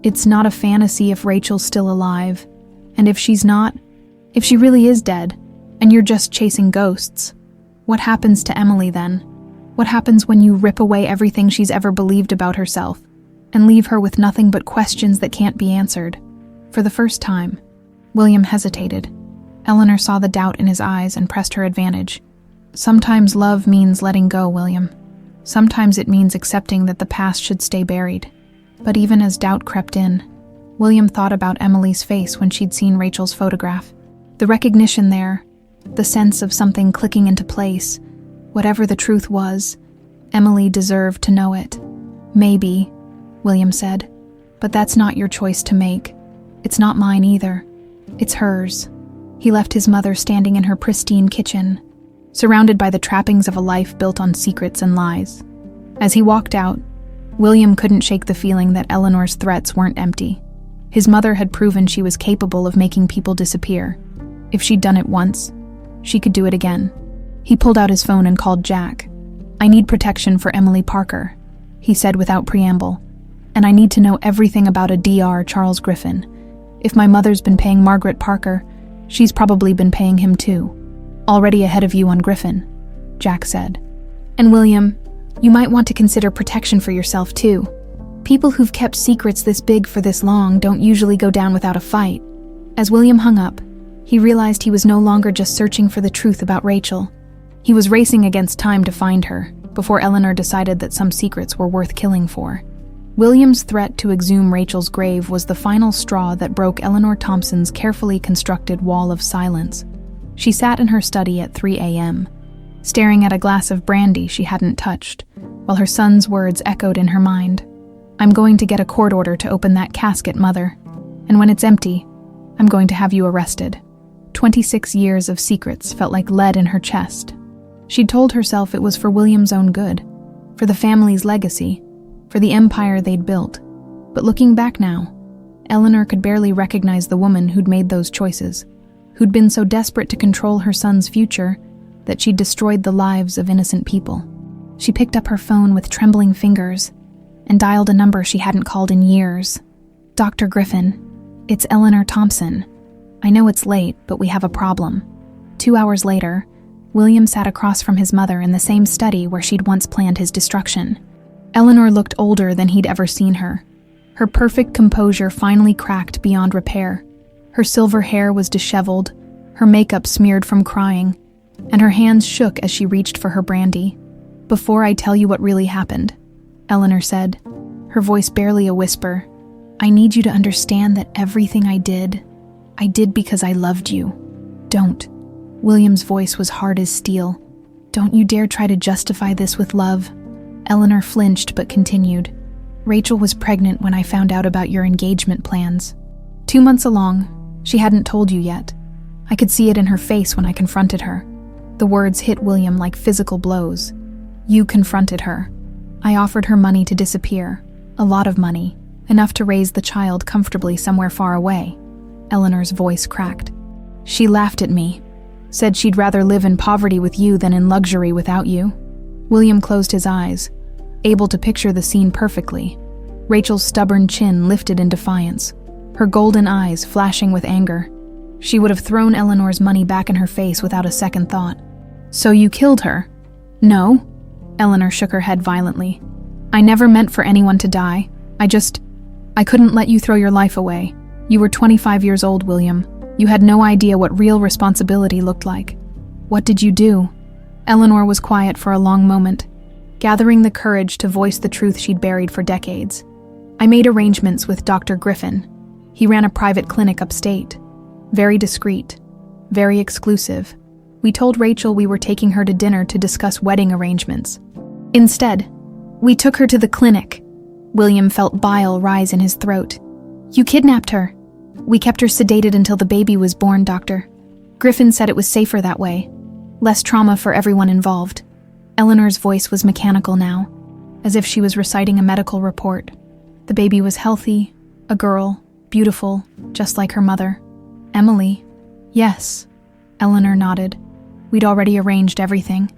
It's not a fantasy if Rachel's still alive. And if she's not, if she really is dead, and you're just chasing ghosts, what happens to Emily then? What happens when you rip away everything she's ever believed about herself and leave her with nothing but questions that can't be answered?" For the first time, William hesitated. Eleanor saw the doubt in his eyes and pressed her advantage. "Sometimes love means letting go, William. Sometimes it means accepting that the past should stay buried." But even as doubt crept in, William thought about Emily's face when she'd seen Rachel's photograph. The recognition there, the sense of something clicking into place. Whatever the truth was, Emily deserved to know it. "Maybe," William said, "but that's not your choice to make. It's not mine either. It's hers." He left his mother standing in her pristine kitchen, surrounded by the trappings of a life built on secrets and lies. As he walked out, William couldn't shake the feeling that Eleanor's threats weren't empty. His mother had proven she was capable of making people disappear. If she'd done it once, she could do it again. He pulled out his phone and called Jack. "I need protection for Emily Parker," he said without preamble, "and I need to know everything about a Dr. Charles Griffin. If my mother's been paying Margaret Parker, she's probably been paying him too." "Already ahead of you on Griffin," Jack said. "And William, you might want to consider protection for yourself too. People who've kept secrets this big for this long don't usually go down without a fight." As William hung up, he realized he was no longer just searching for the truth about Rachel. He was racing against time to find her, before Eleanor decided that some secrets were worth killing for. William's threat to exhume Rachel's grave was the final straw that broke Eleanor Thompson's carefully constructed wall of silence. She sat in her study at 3 a.m., staring at a glass of brandy she hadn't touched, while her son's words echoed in her mind. "I'm going to get a court order to open that casket, Mother. And when it's empty, I'm going to have you arrested." 26 years of secrets felt like lead in her chest. She'd told herself it was for William's own good, for the family's legacy, for the empire they'd built. But looking back now, Eleanor could barely recognize the woman who'd made those choices, who'd been so desperate to control her son's future that she'd destroyed the lives of innocent people. She picked up her phone with trembling fingers and dialed a number she hadn't called in years. "Dr. Griffin, it's Eleanor Thompson. I know it's late, but we have a problem." 2 hours later, William sat across from his mother in the same study where she'd once planned his destruction. Eleanor looked older than he'd ever seen her. Her perfect composure finally cracked beyond repair. Her silver hair was disheveled, her makeup smeared from crying, and her hands shook as she reached for her brandy. "Before I tell you what really happened," Eleanor said, her voice barely a whisper, "I need you to understand that everything I did because I loved you. Don't." William's voice was hard as steel. "Don't you dare try to justify this with love." Eleanor flinched but continued. "Rachel was pregnant when I found out about your engagement plans. 2 months along, she hadn't told you yet. I could see it in her face when I confronted her." The words hit William like physical blows. "You confronted her. I offered her money to disappear. A lot of money. Enough to raise the child comfortably somewhere far away." Eleanor's voice cracked. "She laughed at me. Said she'd rather live in poverty with you than in luxury without you." William closed his eyes, able to picture the scene perfectly. Rachel's stubborn chin lifted in defiance, her golden eyes flashing with anger. She would have thrown Eleanor's money back in her face without a second thought. "So you killed her?" "No." Eleanor shook her head violently. "I never meant for anyone to die. I couldn't let you throw your life away. You were 25 years old, William. You had no idea what real responsibility looked like." "What did you do?" Eleanor was quiet for a long moment, gathering the courage to voice the truth she'd buried for decades. "I made arrangements with Dr. Griffin. He ran a private clinic upstate. Very discreet, very exclusive. We told Rachel we were taking her to dinner to discuss wedding arrangements. Instead, we took her to the clinic." William felt bile rise in his throat. "You kidnapped her." "We kept her sedated until the baby was born, Doctor. Griffin said it was safer that way. Less trauma for everyone involved." Eleanor's voice was mechanical now, as if she was reciting a medical report. "The baby was healthy, a girl, beautiful, just like her mother." "Emily?" "Yes." Eleanor nodded. "We'd already arranged everything.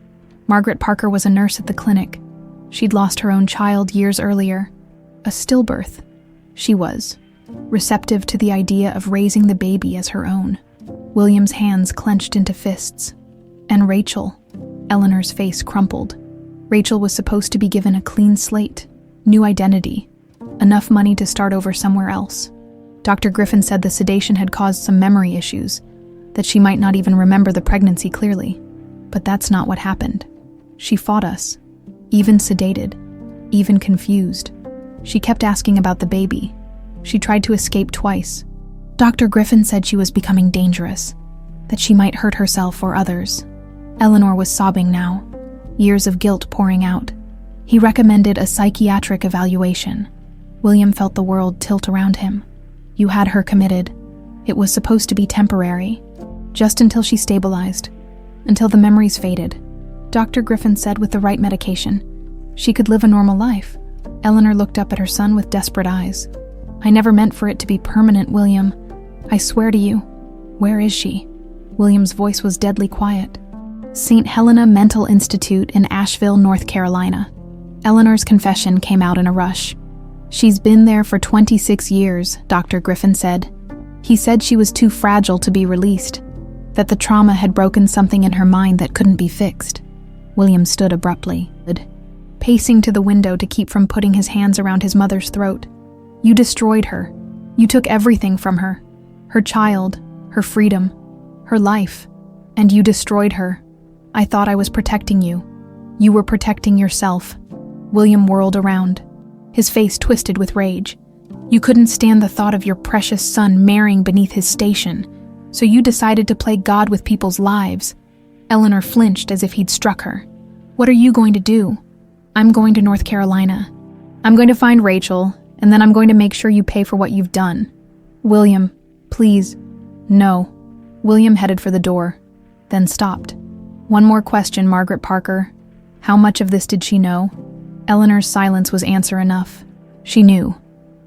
Margaret Parker was a nurse at the clinic. She'd lost her own child years earlier. A stillbirth. She was receptive to the idea of raising the baby as her own." William's hands clenched into fists. "And Rachel?" Eleanor's face crumpled. "Rachel was supposed to be given a clean slate, new identity, enough money to start over somewhere else. Dr. Griffin said the sedation had caused some memory issues, that she might not even remember the pregnancy clearly. But that's not what happened. She fought us, even sedated, even confused. She kept asking about the baby. She tried to escape twice. Dr. Griffin said she was becoming dangerous, that she might hurt herself or others." Eleanor was sobbing now, years of guilt pouring out. "He recommended a psychiatric evaluation." William felt the world tilt around him. "You had her committed. It was supposed to be temporary, just until she stabilized, until the memories faded. Dr. Griffin said with the right medication, she could live a normal life." Eleanor looked up at her son with desperate eyes. "I never meant for it to be permanent, William. I swear to you." "Where is she?" William's voice was deadly quiet. "St. Helena Mental Institute in Asheville, North Carolina." Eleanor's confession came out in a rush. "She's been there for 26 years, Dr. Griffin said. He said she was too fragile to be released, that the trauma had broken something in her mind that couldn't be fixed." William stood abruptly, pacing to the window to keep from putting his hands around his mother's throat. "You destroyed her. You took everything from her. Her child, her freedom, her life. And you destroyed her. I thought I was protecting you. You were protecting yourself." William whirled around, his face twisted with rage. "You couldn't stand the thought of your precious son marrying beneath his station, so you decided to play God with people's lives." Eleanor flinched as if he'd struck her. "What are you going to do?" "I'm going to North Carolina. I'm going to find Rachel, and then I'm going to make sure you pay for what you've done." "William, please." "No." William headed for the door, then stopped. "One more question, Margaret Parker. How much of this did she know?" Eleanor's silence was answer enough. "She knew,"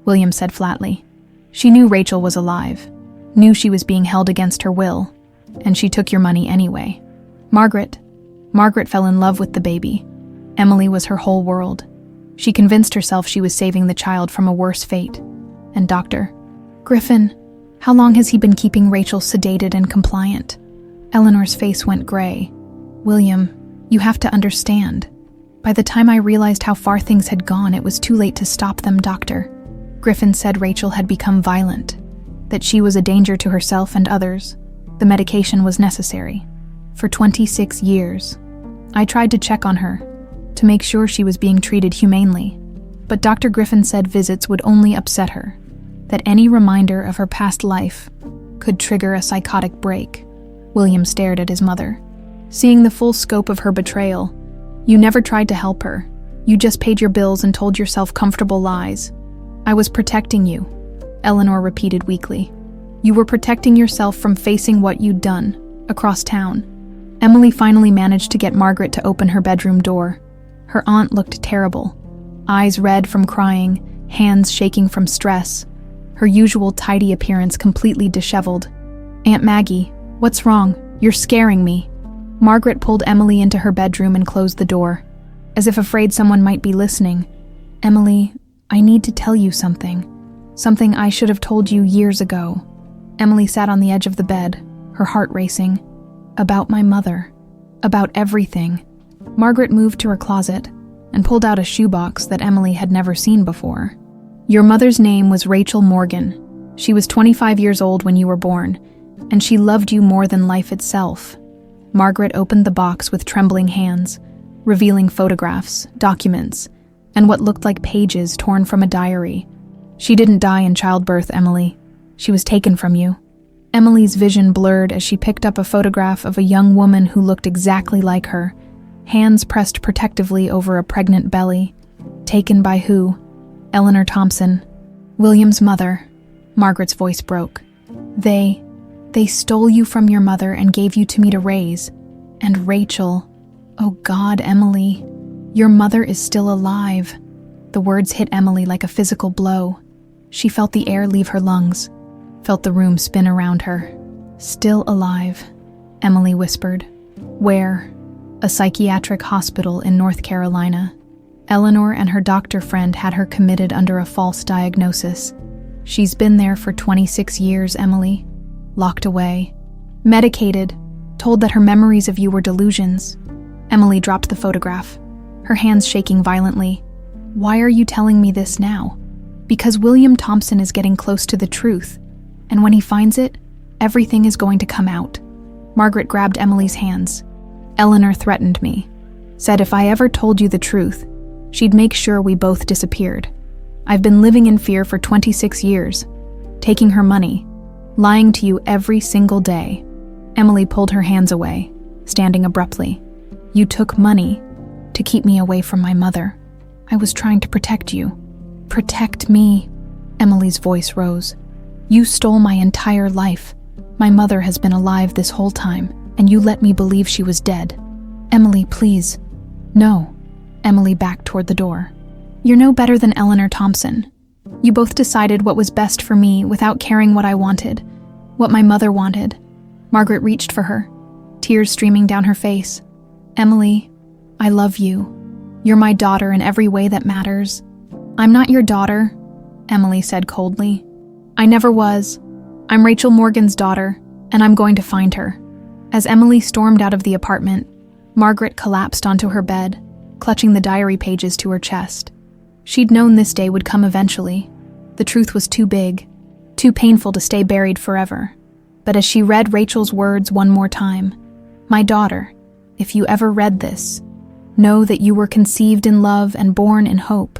William said flatly. "She knew Rachel was alive, knew she was being held against her will, and she took your money anyway. Margaret fell in love with the baby. Emily was her whole world. She convinced herself she was saving the child from a worse fate. And Dr. Griffin, how long has he been keeping Rachel sedated and compliant?" Eleanor's face went gray. "William, you have to understand. By the time I realized how far things had gone, it was too late to stop them, Doctor. Griffin said Rachel had become violent, that she was a danger to herself and others. The medication was necessary. For 26 years, I tried to check on her, to make sure she was being treated humanely. But Dr. Griffin said visits would only upset her, that any reminder of her past life could trigger a psychotic break." William stared at his mother, seeing the full scope of her betrayal. "You never tried to help her. You just paid your bills and told yourself comfortable lies." "I was protecting you," Eleanor repeated weakly. "You were protecting yourself from facing what you'd done, across town." Emily finally managed to get Margaret to open her bedroom door. Her aunt looked terrible, eyes red from crying, hands shaking from stress, her usual tidy appearance completely disheveled. "Aunt Maggie, what's wrong? You're scaring me." Margaret pulled Emily into her bedroom and closed the door. as if afraid someone might be listening. "Emily, I need to tell you something. Something I should have told you years ago." Emily sat on the edge of the bed, her heart racing. "About my mother. About everything." Margaret moved to her closet and pulled out a shoebox that Emily had never seen before. "Your mother's name was Rachel Morgan. She was 25 years old when you were born, and she loved you more than life itself." Margaret opened the box with trembling hands, revealing photographs, documents, and what looked like pages torn from a diary. "She didn't die in childbirth, Emily. She was taken from you." Emily's vision blurred as she picked up a photograph of a young woman who looked exactly like her, hands pressed protectively over a pregnant belly. Taken by who? Eleanor Thompson, William's mother. Margaret's voice broke. They stole you from your mother and gave you to me to raise. And Rachel, oh God, Emily, your mother is still alive. The words hit Emily like a physical blow. She felt the air leave her lungs, felt the room spin around her. "Still alive," Emily whispered. "Where?" "A psychiatric hospital in North Carolina. Eleanor and her doctor friend had her committed under a false diagnosis. She's been there for 26 years, Emily. Locked away. Medicated. Told that her memories of you were delusions." Emily dropped the photograph, her hands shaking violently. "Why are you telling me this now?" "Because William Thompson is getting close to the truth, and when he finds it, everything is going to come out." Margaret grabbed Emily's hands. "Eleanor threatened me. Said if I ever told you the truth, she'd make sure we both disappeared. I've been living in fear for 26 years, taking her money, lying to you every single day." Emily pulled her hands away, standing abruptly. "You took money to keep me away from my mother. I was trying to protect you." "Protect me?" Emily's voice rose. "You stole my entire life. My mother has been alive this whole time, and you let me believe she was dead." "Emily, please." "No." Emily backed toward the door. "You're no better than Eleanor Thompson. You both decided what was best for me without caring what I wanted, what my mother wanted." Margaret reached for her, tears streaming down her face. "Emily, I love you. You're my daughter in every way that matters." "I'm not your daughter," Emily said coldly. "I never was. I'm Rachel Morgan's daughter, and I'm going to find her." As Emily stormed out of the apartment, Margaret collapsed onto her bed, clutching the diary pages to her chest. She'd known this day would come eventually. The truth was too big, too painful to stay buried forever. But as she read Rachel's words one more time, "My daughter, if you ever read this, know that you were conceived in love and born in hope,"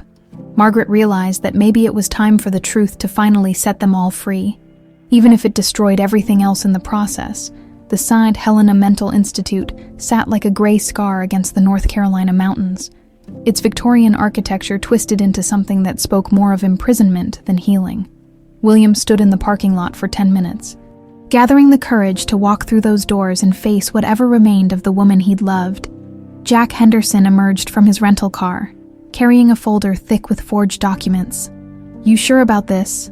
Margaret realized that maybe it was time for the truth to finally set them all free. Even if it destroyed everything else in the process, the St. Helena Mental Institute sat like a gray scar against the North Carolina mountains, its Victorian architecture twisted into something that spoke more of imprisonment than healing. William stood in the parking lot for 10 minutes, gathering the courage to walk through those doors and face whatever remained of the woman he'd loved. Jack Henderson emerged from his rental car, carrying a folder thick with forged documents. "You sure about this?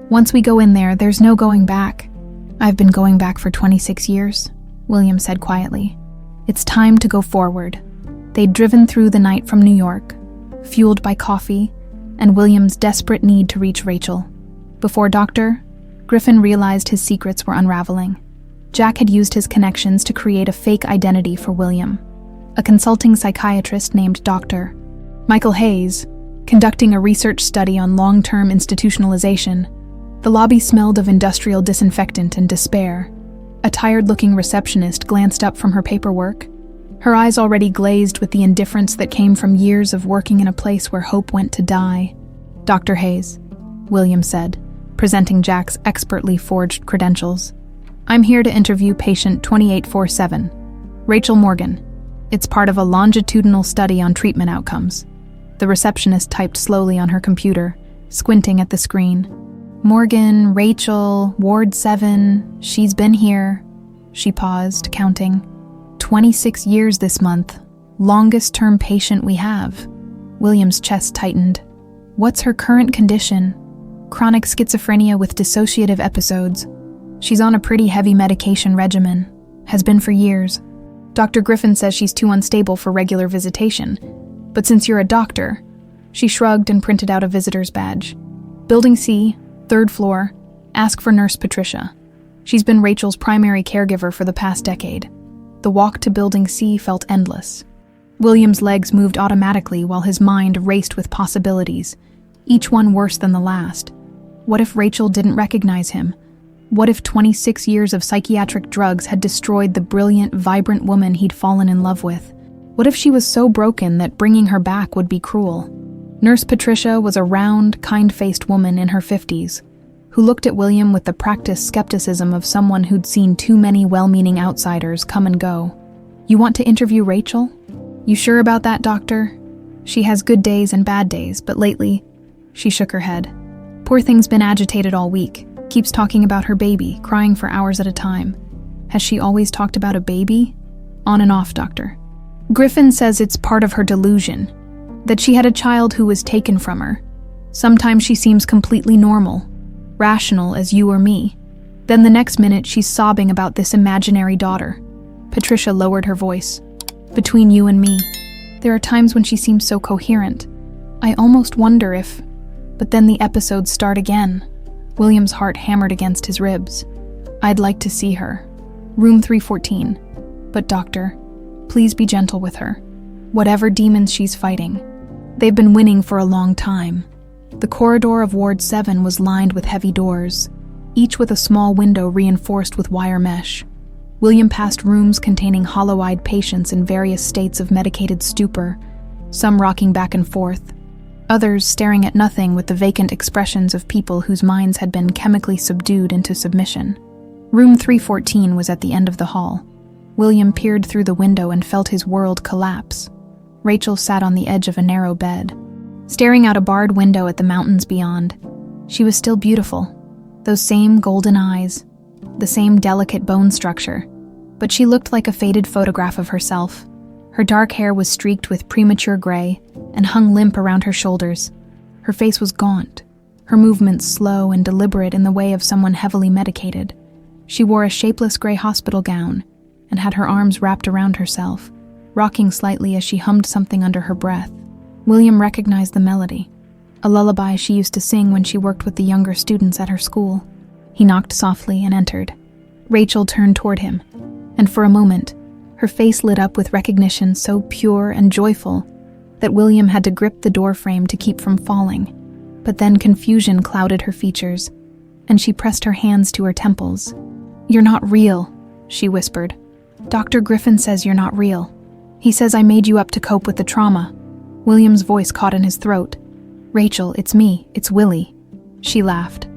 Once we go in there, there's no going back." "I've been going back for 26 years, William said quietly. "It's time to go forward." They'd driven through the night from New York, fueled by coffee and William's desperate need to reach Rachel. Before Griffin realized his secrets were unraveling. Jack had used his connections to create a fake identity for William, a consulting psychiatrist named Dr. Michael Hayes, conducting a research study on long-term institutionalization. The lobby smelled of industrial disinfectant and despair. A tired-looking receptionist glanced up from her paperwork, her eyes already glazed with the indifference that came from years of working in a place where hope went to die. "Dr. Hayes," William said, presenting Jack's expertly forged credentials. "I'm here to interview patient 2847, Rachel Morgan. It's part of a longitudinal study on treatment outcomes." The receptionist typed slowly on her computer, squinting at the screen. "Morgan, Rachel, Ward 7, she's been here." She paused, counting. 26 years this month. Longest-term patient we have." William's chest tightened. "What's her current condition?" "Chronic schizophrenia with dissociative episodes. She's on a pretty heavy medication regimen. Has been for years. Dr. Griffin says she's too unstable for regular visitation. But since you're a doctor, she shrugged and printed out a visitor's badge. Building C, 3rd floor, ask for Nurse Patricia. She's been Rachel's primary caregiver for the past decade. The walk to Building C felt endless. William's legs moved automatically while his mind raced with possibilities, each one worse than the last. What if Rachel didn't recognize him? What if 26 years of psychiatric drugs had destroyed the brilliant, vibrant woman he'd fallen in love with? What if she was so broken that bringing her back would be cruel? Nurse Patricia was a round, kind-faced woman in her 50s, who looked at William with the practiced skepticism of someone who'd seen too many well-meaning outsiders come and go. You want to interview Rachel? You sure about that, doctor? She has good days and bad days, but lately, she shook her head. Poor thing's been agitated all week, keeps talking about her baby, crying for hours at a time. Has she always talked about a baby? On and off, doctor. Griffin says it's part of her delusion, that she had a child who was taken from her. Sometimes she seems completely normal, rational as you or me. Then the next minute she's sobbing about this imaginary daughter. Patricia lowered her voice. Between you and me, there are times when she seems so coherent. I almost wonder if... But then the episodes start again. William's heart hammered against his ribs. I'd like to see her. Room 314. But doctor, please be gentle with her. Whatever demons she's fighting. They've been winning for a long time. The corridor of Ward 7 was lined with heavy doors, each with a small window reinforced with wire mesh. William passed rooms containing hollow-eyed patients in various states of medicated stupor, some rocking back and forth, others staring at nothing with the vacant expressions of people whose minds had been chemically subdued into submission. Room 314 was at the end of the hall. William peered through the window and felt his world collapse. Rachel sat on the edge of a narrow bed, staring out a barred window at the mountains beyond. She was still beautiful, those same golden eyes, the same delicate bone structure, but she looked like a faded photograph of herself. Her dark hair was streaked with premature gray and hung limp around her shoulders. Her face was gaunt, her movements slow and deliberate in the way of someone heavily medicated. She wore a shapeless gray hospital gown and had her arms wrapped around herself, rocking slightly as she hummed something under her breath. William recognized the melody, a lullaby she used to sing when she worked with the younger students at her school. He knocked softly and entered. Rachel turned toward him, and for a moment, her face lit up with recognition so pure and joyful that William had to grip the doorframe to keep from falling. But then confusion clouded her features, and she pressed her hands to her temples. "You're not real," she whispered. "Dr. Griffin says you're not real. He says I made you up to cope with the trauma." William's voice caught in his throat. "Rachel, it's me, it's Willie." She laughed,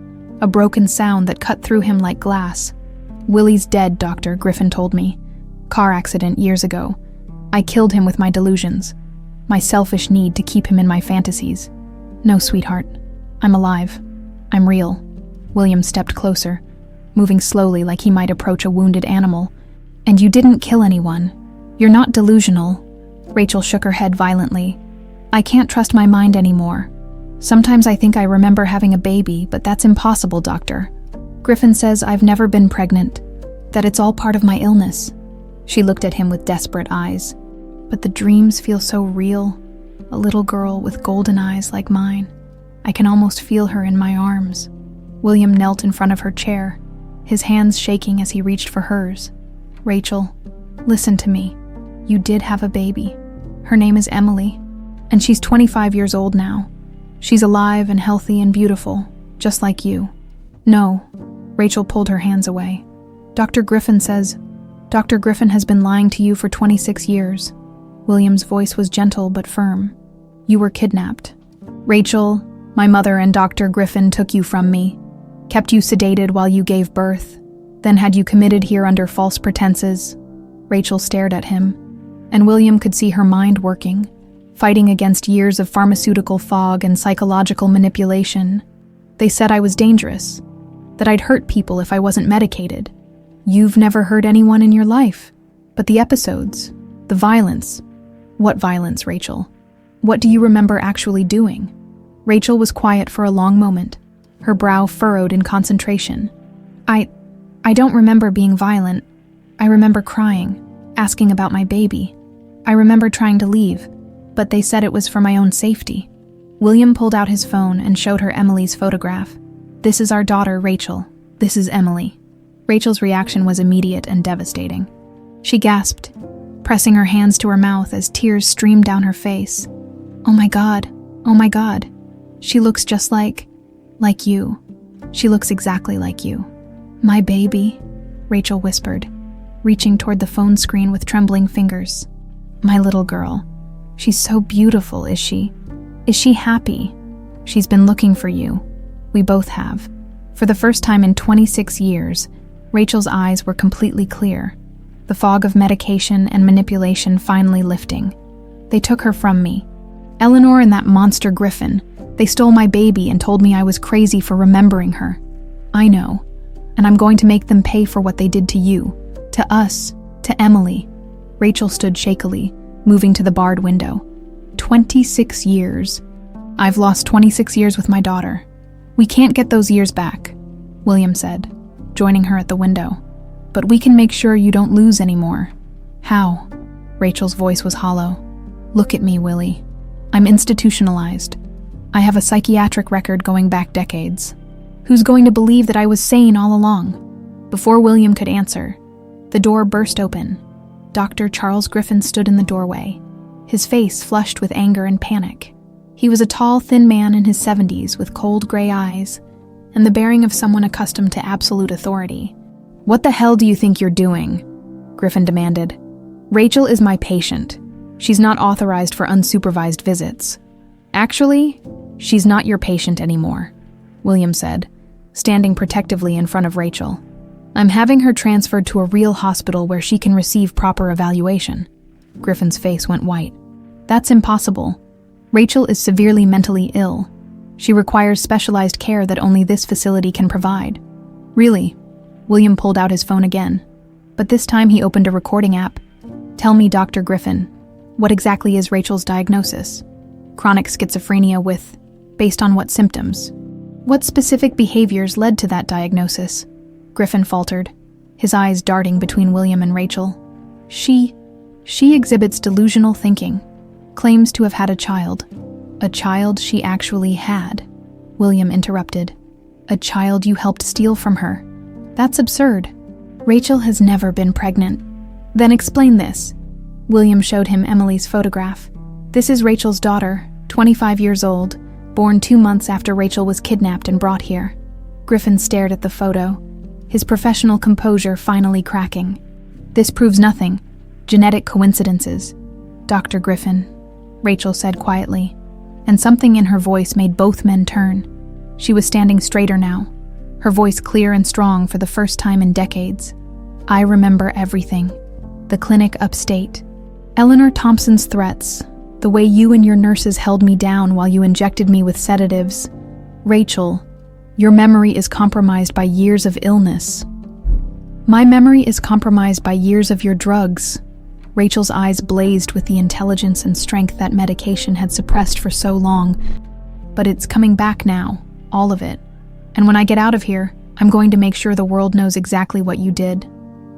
a broken sound that cut through him like glass. "Willie's dead, Doctor, Griffin told me. Car accident years ago. I killed him with my delusions, my selfish need to keep him in my fantasies. No, sweetheart, I'm alive. I'm real." William stepped closer, moving slowly like he might approach a wounded animal. "And you didn't kill anyone. You're not delusional." Rachel shook her head violently. "I can't trust my mind anymore. Sometimes I think I remember having a baby, but that's impossible, doctor. Griffin says I've never been pregnant, that it's all part of my illness." She looked at him with desperate eyes. "But the dreams feel so real. A little girl with golden eyes like mine. I can almost feel her in my arms." William knelt in front of her chair, his hands shaking as he reached for hers. "Rachel, listen to me. You did have a baby. Her name is Emily, and she's 25 years old now. She's alive and healthy and beautiful, just like you." "No," Rachel pulled her hands away. Dr. Griffin has been lying to you for 26 years. William's voice was gentle but firm. "You were kidnapped. Rachel, my mother and Dr. Griffin took you from me, kept you sedated while you gave birth, then had you committed here under false pretenses." Rachel stared at him, and William could see her mind working, fighting against years of pharmaceutical fog and psychological manipulation. "They said I was dangerous, that I'd hurt people if I wasn't medicated. You've never hurt anyone in your life. But the episodes, the violence." "What violence, Rachel? What do you remember actually doing?" Rachel was quiet for a long moment, her brow furrowed in concentration. I don't remember being violent. I remember crying, asking about my baby. I remember trying to leave, But they said it was for my own safety. William pulled out his phone and showed her Emily's photograph. "This is our daughter, Rachel. This is Emily." Rachel's reaction was immediate and devastating. She gasped, pressing her hands to her mouth as tears streamed down her face. "Oh my God. Oh my God. She looks just like you. She looks exactly like you." "My baby," Rachel whispered, reaching toward the phone screen with trembling fingers. "My little girl. She's so beautiful, is she? Is she happy? She's been looking for you. We both have." For the first time in 26 years, Rachel's eyes were completely clear, the fog of medication and manipulation finally lifting. "They took her from me. Eleanor and that monster Griffin. They stole my baby and told me I was crazy for remembering her. I know, and I'm going to make them pay for what they did to you, to us, to Emily." Rachel stood shakily, moving to the barred window. 26 years. "I've lost 26 years with my daughter. We can't get those years back," William said, joining her at the window. "But we can make sure you don't lose any more." "How?" Rachel's voice was hollow. "Look at me, Willie. I'm institutionalized. I have a psychiatric record going back decades. Who's going to believe that I was sane all along?" Before William could answer, the door burst open. Dr. Charles Griffin stood in the doorway, his face flushed with anger and panic. He was a tall, thin man in his 70s with cold gray eyes and the bearing of someone accustomed to absolute authority. "What the hell do you think you're doing?" Griffin demanded. "Rachel is my patient. She's not authorized for unsupervised visits." "Actually, she's not your patient anymore," William said, standing protectively in front of Rachel. "I'm having her transferred to a real hospital where she can receive proper evaluation." Griffin's face went white. "That's impossible. Rachel is severely mentally ill. She requires specialized care that only this facility can provide." "Really?" William pulled out his phone again, but this time he opened a recording app. "Tell me, Dr. Griffin, what exactly is Rachel's diagnosis?" "Chronic schizophrenia with, based on what symptoms?" "What specific behaviors led to that diagnosis?" Griffin faltered, his eyes darting between William and Rachel. She exhibits delusional thinking, claims to have had a child. A child she actually had," William interrupted. "A child you helped steal from her. That's absurd. Rachel has never been pregnant." "Then explain this." William showed him Emily's photograph. "This is Rachel's daughter, 25 years old, born 2 months after Rachel was kidnapped and brought here." Griffin stared at the photo, his professional composure finally cracking. "This proves nothing. Genetic coincidences." "Dr. Griffin," Rachel said quietly, and something in her voice made both men turn. She was standing straighter now, her voice clear and strong for the first time in decades. "I remember everything. The clinic upstate. Eleanor Thompson's threats. The way you and your nurses held me down while you injected me with sedatives. Rachel, your memory is compromised by years of illness." "My memory is compromised by years of your drugs." Rachel's eyes blazed with the intelligence and strength that medication had suppressed for so long. "But it's coming back now, all of it. And when I get out of here, I'm going to make sure the world knows exactly what you did."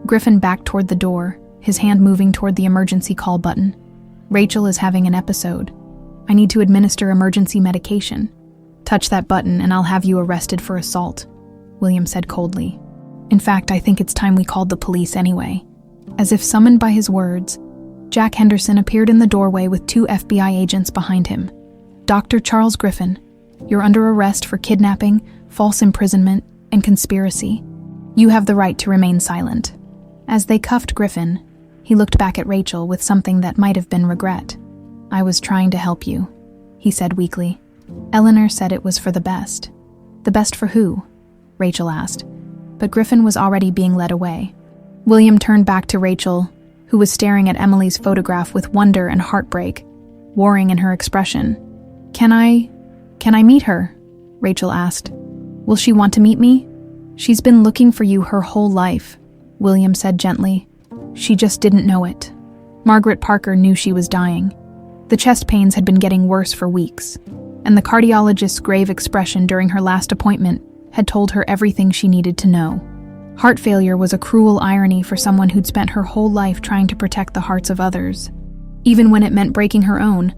Griffin backed toward the door, his hand moving toward the emergency call button. "Rachel is having an episode. I need to administer emergency medication. Touch that button and I'll have you arrested for assault," William said coldly. "In fact, I think it's time we called the police anyway." As if summoned by his words, Jack Henderson appeared in the doorway with 2 FBI agents behind him. "Dr. Charles Griffin, you're under arrest for kidnapping, false imprisonment, and conspiracy. You have the right to remain silent." As they cuffed Griffin, he looked back at Rachel with something that might have been regret. "I was trying to help you," he said weakly. "Eleanor said it was for the best." "The best for who?" Rachel asked, but Griffin was already being led away. William turned back to Rachel, who was staring at Emily's photograph with wonder and heartbreak, warring in her expression. Can I meet her?" Rachel asked. "Will she want to meet me?" "She's been looking for you her whole life," William said gently. "She just didn't know it." Margaret Parker knew she was dying. The chest pains had been getting worse for weeks, and the cardiologist's grave expression during her last appointment had told her everything she needed to know. Heart failure was a cruel irony for someone who'd spent her whole life trying to protect the hearts of others. Even when it meant breaking her own,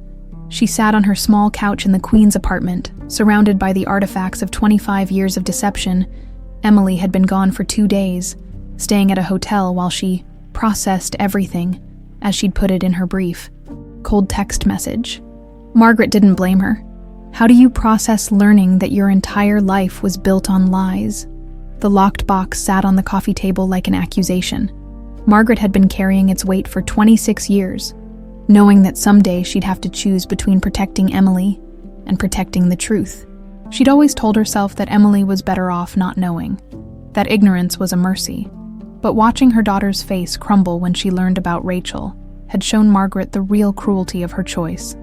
She sat on her small couch in the Queen's apartment, surrounded by the artifacts of 25 years of deception. Emily had been gone for 2 days, staying at a hotel while she processed everything, as she'd put it in her brief. Cold text message. Margaret didn't blame her. How do you process learning that your entire life was built on lies? The locked box sat on the coffee table like an accusation. Margaret had been carrying its weight for 26 years, knowing that someday she'd have to choose between protecting Emily and protecting the truth. She'd always told herself that Emily was better off not knowing, that ignorance was a mercy. But watching her daughter's face crumble when she learned about Rachel had shown Margaret the real cruelty of her choice.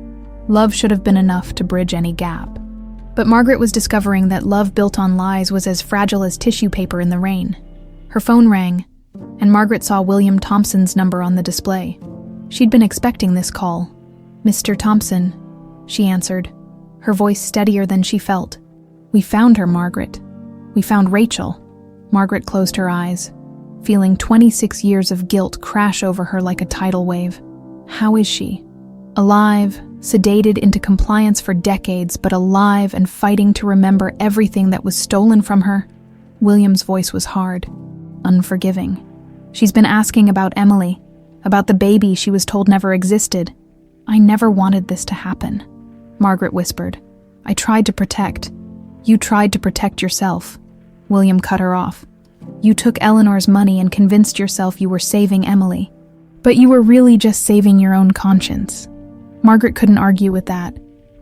Love should have been enough to bridge any gap. But Margaret was discovering that love built on lies was as fragile as tissue paper in the rain. Her phone rang, and Margaret saw William Thompson's number on the display. She'd been expecting this call. "Mr. Thompson," she answered, her voice steadier than she felt. "We found her, Margaret. We found Rachel." Margaret closed her eyes, feeling 26 years of guilt crash over her like a tidal wave. How is she? Alive, sedated into compliance for decades, but alive and fighting to remember everything that was stolen from her. William's voice was hard, unforgiving. "She's been asking about Emily, about the baby she was told never existed. I never wanted this to happen," Margaret whispered. "I tried to protect. You tried to protect yourself." William cut her off. "You took Eleanor's money and convinced yourself you were saving Emily. But you were really just saving your own conscience." Margaret couldn't argue with that.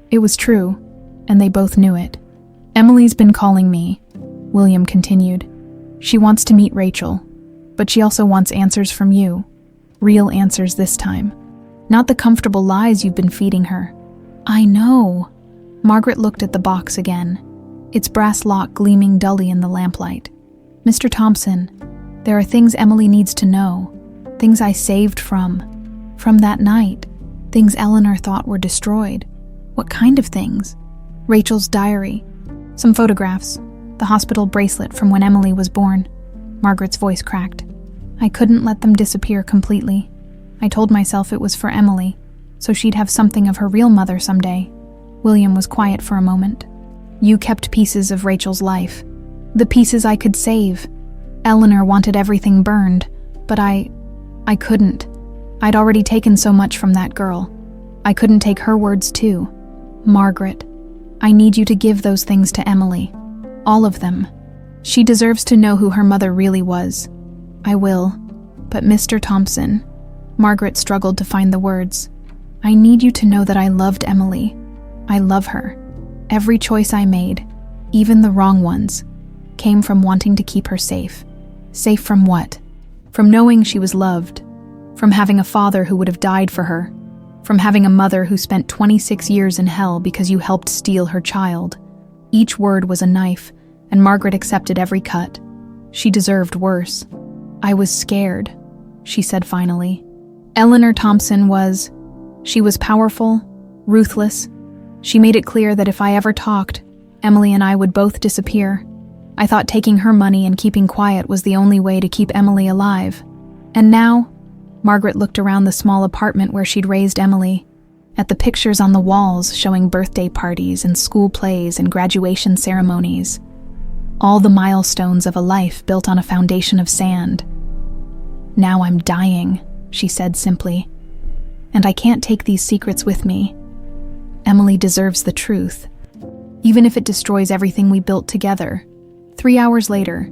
It was true, and they both knew it. "Emily's been calling me," William continued. "She wants to meet Rachel, but she also wants answers from you. Real answers this time. Not the comfortable lies you've been feeding her." "I know." Margaret looked at the box again, its brass lock gleaming dully in the lamplight. "Mr. Thompson, there are things Emily needs to know, things I saved from that night, things Eleanor thought were destroyed." "What kind of things?" "Rachel's diary, some photographs, the hospital bracelet from when Emily was born." Margaret's voice cracked. "I couldn't let them disappear completely. I told myself it was for Emily, so she'd have something of her real mother someday." William was quiet for a moment. "You kept pieces of Rachel's life, the pieces I could save. Eleanor wanted everything burned, but I couldn't. I'd already taken so much from that girl. I couldn't take her words too. Margaret, I need you to give those things to Emily. All of them. She deserves to know who her mother really was." "I will, but Mr. Thompson," Margaret struggled to find the words. "I need you to know that I loved Emily. I love her. Every choice I made, even the wrong ones, came from wanting to keep her safe." "Safe from what?" "From knowing she was loved. From having a father who would have died for her. From having a mother who spent 26 years in hell because you helped steal her child." Each word was a knife, and Margaret accepted every cut. She deserved worse. "I was scared," she said finally. "Eleanor Thompson was... She was powerful, ruthless. She made it clear that if I ever talked, Emily and I would both disappear. I thought taking her money and keeping quiet was the only way to keep Emily alive. And now..." Margaret looked around the small apartment where she'd raised Emily, at the pictures on the walls showing birthday parties and school plays and graduation ceremonies. All the milestones of a life built on a foundation of sand. "Now I'm dying," she said simply. "And I can't take these secrets with me. Emily deserves the truth, even if it destroys everything we built together." 3 hours later,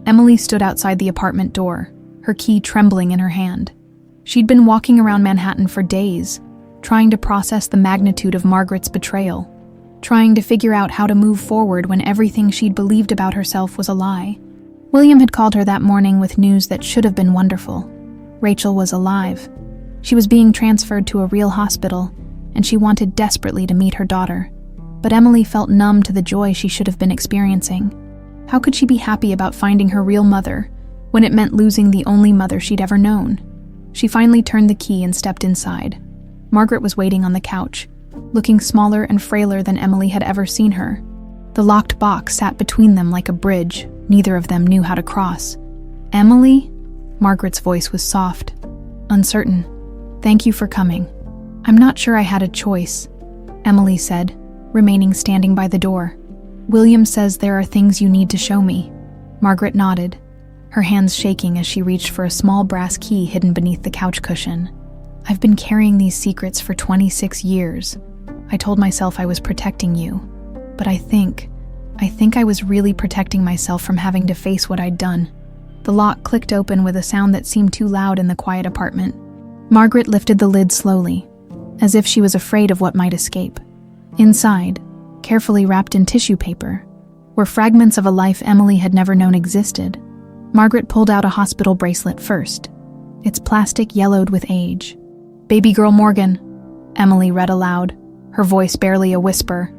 Emily stood outside the apartment door, her key trembling in her hand. She'd been walking around Manhattan for days, trying to process the magnitude of Margaret's betrayal, trying to figure out how to move forward when everything she'd believed about herself was a lie. William had called her that morning with news that should have been wonderful. Rachel was alive. She was being transferred to a real hospital, and she wanted desperately to meet her daughter. But Emily felt numb to the joy she should have been experiencing. How could she be happy about finding her real mother when it meant losing the only mother she'd ever known? She finally turned the key and stepped inside. Margaret was waiting on the couch, looking smaller and frailer than Emily had ever seen her. The locked box sat between them like a bridge neither of them knew how to cross. "Emily?" Margaret's voice was soft, uncertain. "Thank you for coming. I'm not sure I had a choice. Emily said, remaining standing by the door. "William says there are things you need to show me." Margaret nodded, her hands shaking as she reached for a small brass key hidden beneath the couch cushion. "I've been carrying these secrets for 26 years. I told myself I was protecting you, but I think I was really protecting myself from having to face what I'd done." The lock clicked open with a sound that seemed too loud in the quiet apartment. Margaret lifted the lid slowly, as if she was afraid of what might escape. Inside, carefully wrapped in tissue paper, were fragments of a life Emily had never known existed. Margaret pulled out a hospital bracelet first, its plastic yellowed with age. "Baby girl Morgan," Emily read aloud, her voice barely a whisper.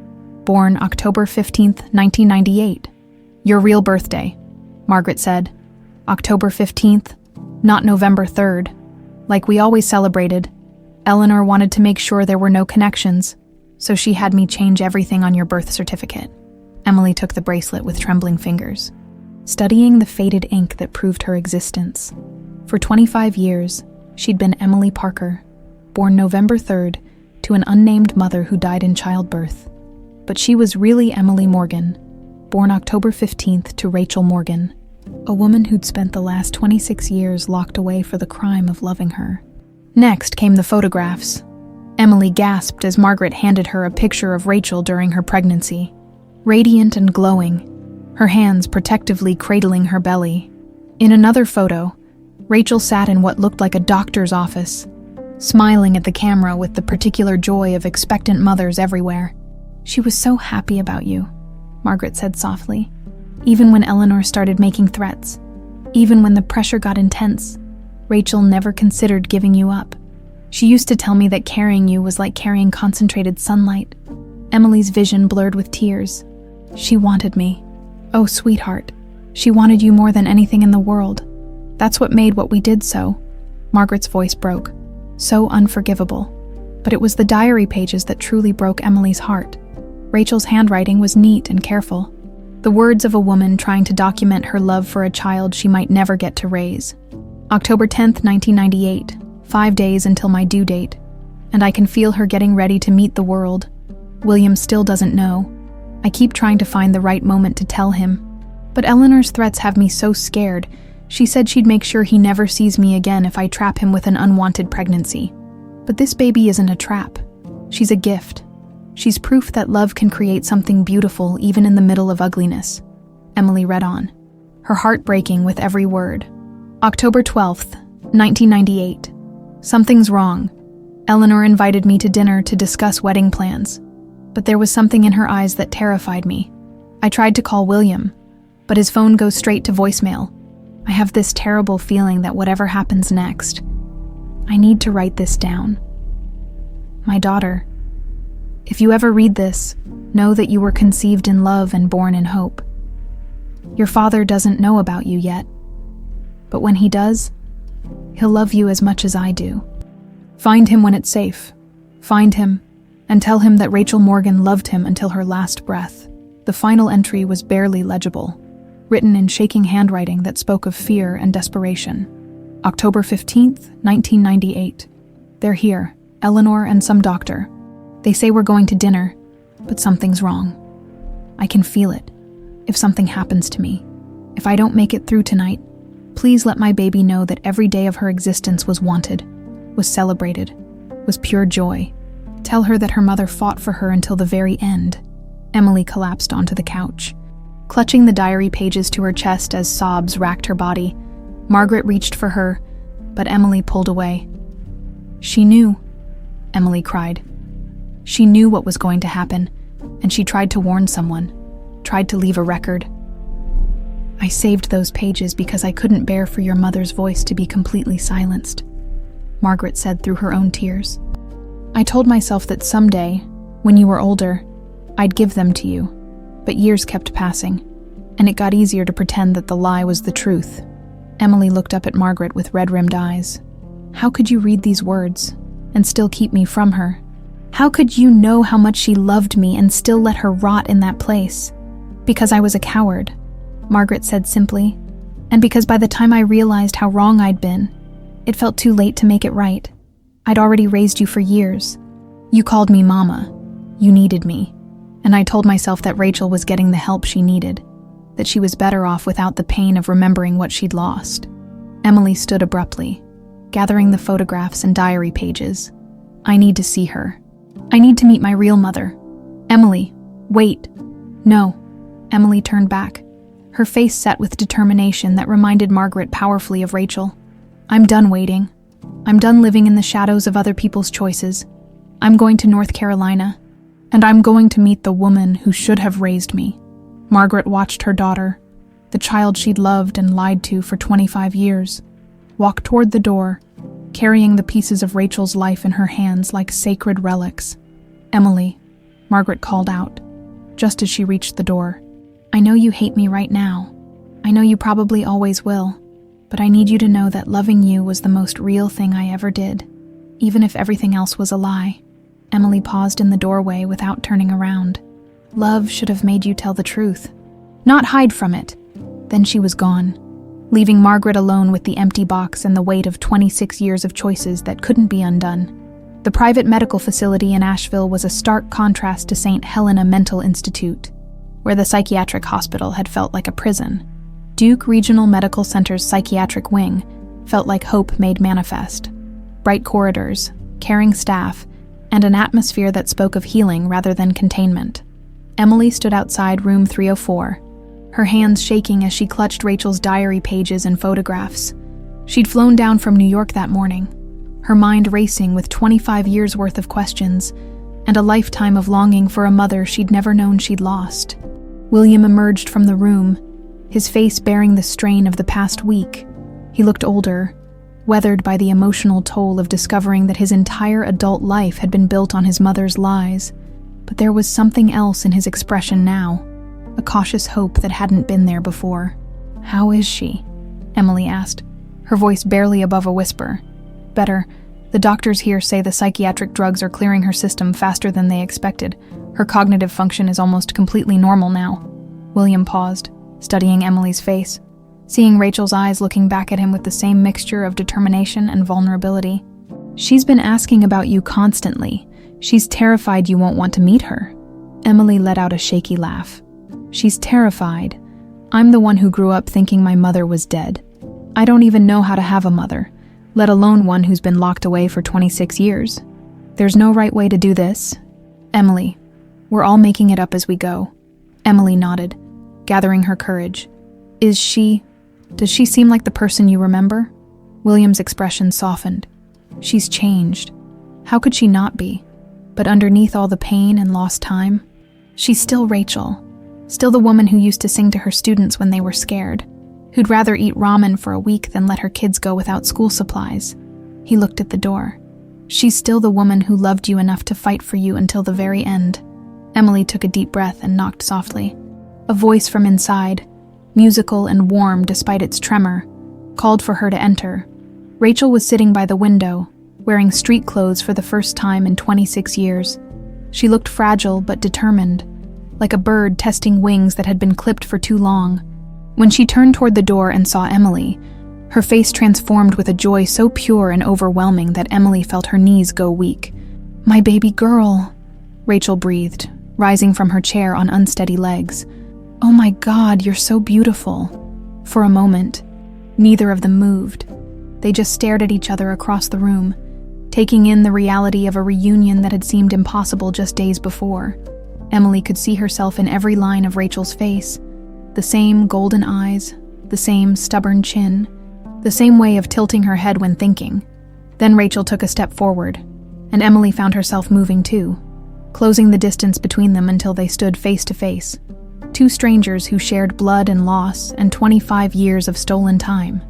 "Born October 15th, 1998. Your real birthday," Margaret said. "October 15th, not November 3rd. Like we always celebrated. Eleanor wanted to make sure there were no connections, so she had me change everything on your birth certificate." Emily took the bracelet with trembling fingers, studying the faded ink that proved her existence. For 25 years, she'd been Emily Parker, born November 3rd to an unnamed mother who died in childbirth. But she was really Emily Morgan, born October 15th to Rachel Morgan, a woman who'd spent the last 26 years locked away for the crime of loving her. Next came the photographs. Emily gasped as Margaret handed her a picture of Rachel during her pregnancy. Radiant and glowing, her hands protectively cradling her belly. In another photo, Rachel sat in what looked like a doctor's office, smiling at the camera with the particular joy of expectant mothers everywhere. "She was so happy about you," Margaret said softly. "Even when Eleanor started making threats, even when the pressure got intense, Rachel never considered giving you up. She used to tell me that carrying you was like carrying concentrated sunlight." Emily's vision blurred with tears. "She wanted me. Oh, sweetheart. She wanted you more than anything in the world. That's what made what we did so." Margaret's voice broke. So unforgivable. But it was the diary pages that truly broke Emily's heart. Rachel's handwriting was neat and careful. The words of a woman trying to document her love for a child she might never get to raise. "October 10th, 1998, 5 days until my due date, and I can feel her getting ready to meet the world. William still doesn't know. I keep trying to find the right moment to tell him. But Eleanor's threats have me so scared. She said she'd make sure he never sees me again if I trap him with an unwanted pregnancy. But this baby isn't a trap. She's a gift. She's proof that love can create something beautiful even in the middle of ugliness." Emily read on, her heart breaking with every word. "October 12th, 1998. Something's wrong. Eleanor invited me to dinner to discuss wedding plans, but there was something in her eyes that terrified me. I tried to call William, but his phone goes straight to voicemail. I have this terrible feeling that whatever happens next, I need to write this down. My daughter, if you ever read this, know that you were conceived in love and born in hope. Your father doesn't know about you yet, but when he does, he'll love you as much as I do. Find him when it's safe. Find him, and tell him that Rachel Morgan loved him until her last breath." The final entry was barely legible, written in shaking handwriting that spoke of fear and desperation. "October 15th, 1998. They're here, Eleanor and some doctor. They say we're going to dinner, but something's wrong. I can feel it. If something happens to me, if I don't make it through tonight, please let my baby know that every day of her existence was wanted, was celebrated, was pure joy. Tell her that her mother fought for her until the very end." Emily collapsed onto the couch, clutching the diary pages to her chest as sobs racked her body. Margaret reached for her, but Emily pulled away. "She knew," Emily cried. "She knew what was going to happen, and she tried to warn someone, tried to leave a record. I saved those pages because I couldn't bear for your mother's voice to be completely silenced," Margaret said through her own tears. "I told myself that someday, when you were older, I'd give them to you, but years kept passing, and it got easier to pretend that the lie was the truth." Emily looked up at Margaret with red-rimmed eyes. "How could you read these words and still keep me from her? How could you know how much she loved me and still let her rot in that place?" "Because I was a coward," Margaret said simply, "and because by the time I realized how wrong I'd been, it felt too late to make it right. I'd already raised you for years. You called me Mama. You needed me, and I told myself that Rachel was getting the help she needed, that she was better off without the pain of remembering what she'd lost. Emily stood abruptly, gathering the photographs and diary pages. I need to see her. I need to meet my real mother. Emily, wait. No. Emily turned back, her face set with determination that reminded Margaret powerfully of Rachel. I'm done waiting. I'm done living in the shadows of other people's choices. I'm going to North Carolina, and I'm going to meet the woman who should have raised me. Margaret watched her daughter, the child she'd loved and lied to for 25 years, walk toward the door, carrying the pieces of Rachel's life in her hands like sacred relics. Emily, Margaret called out, just as she reached the door. I know you hate me right now. I know you probably always will, but I need you to know that loving you was the most real thing I ever did, even if everything else was a lie. Emily paused in the doorway without turning around. Love should have made you tell the truth, not hide from it. Then she was gone, leaving Margaret alone with the empty box and the weight of 26 years of choices that couldn't be undone. The private medical facility in Asheville was a stark contrast to St. Helena Mental Institute, where the psychiatric hospital had felt like a prison. Duke Regional Medical Center's psychiatric wing felt like hope made manifest. Bright corridors, caring staff, and an atmosphere that spoke of healing rather than containment. Emily stood outside room 304, her hands shaking as she clutched Rachel's diary pages and photographs. She'd flown down from New York that morning, her mind racing with 25 years' worth of questions and a lifetime of longing for a mother she'd never known she'd lost. William emerged from the room, his face bearing the strain of the past week. He looked older, weathered by the emotional toll of discovering that his entire adult life had been built on his mother's lies. But there was something else in his expression now, a cautious hope that hadn't been there before. How is she? Emily asked, her voice barely above a whisper. Better. The doctors here say the psychiatric drugs are clearing her system faster than they expected. Her cognitive function is almost completely normal now. William paused, studying Emily's face, seeing Rachel's eyes looking back at him with the same mixture of determination and vulnerability. She's been asking about you constantly. She's terrified you won't want to meet her. Emily let out a shaky laugh. She's terrified. I'm the one who grew up thinking my mother was dead. I don't even know how to have a mother, let alone one who's been locked away for 26 years. There's no right way to do this. Emily, we're all making it up as we go. Emily nodded, gathering her courage. Does she seem like the person you remember? William's expression softened. She's changed. How could she not be? But underneath all the pain and lost time, she's still Rachel, still the woman who used to sing to her students when they were scared, who'd rather eat ramen for a week than let her kids go without school supplies. He looked at the door. She's still the woman who loved you enough to fight for you until the very end. Emily took a deep breath and knocked softly. A voice from inside, musical and warm despite its tremor, called for her to enter. Rachel was sitting by the window, wearing street clothes for the first time in 26 years. She looked fragile but determined, like a bird testing wings that had been clipped for too long. When she turned toward the door and saw Emily, her face transformed with a joy so pure and overwhelming that Emily felt her knees go weak. "My baby girl," Rachel breathed, rising from her chair on unsteady legs. "Oh my God, you're so beautiful." For a moment, neither of them moved. They just stared at each other across the room, taking in the reality of a reunion that had seemed impossible just days before. Emily could see herself in every line of Rachel's face. The same golden eyes, the same stubborn chin, the same way of tilting her head when thinking. Then Rachel took a step forward, and Emily found herself moving too, closing the distance between them until they stood face to face. Two strangers who shared blood and loss and 25 years of stolen time.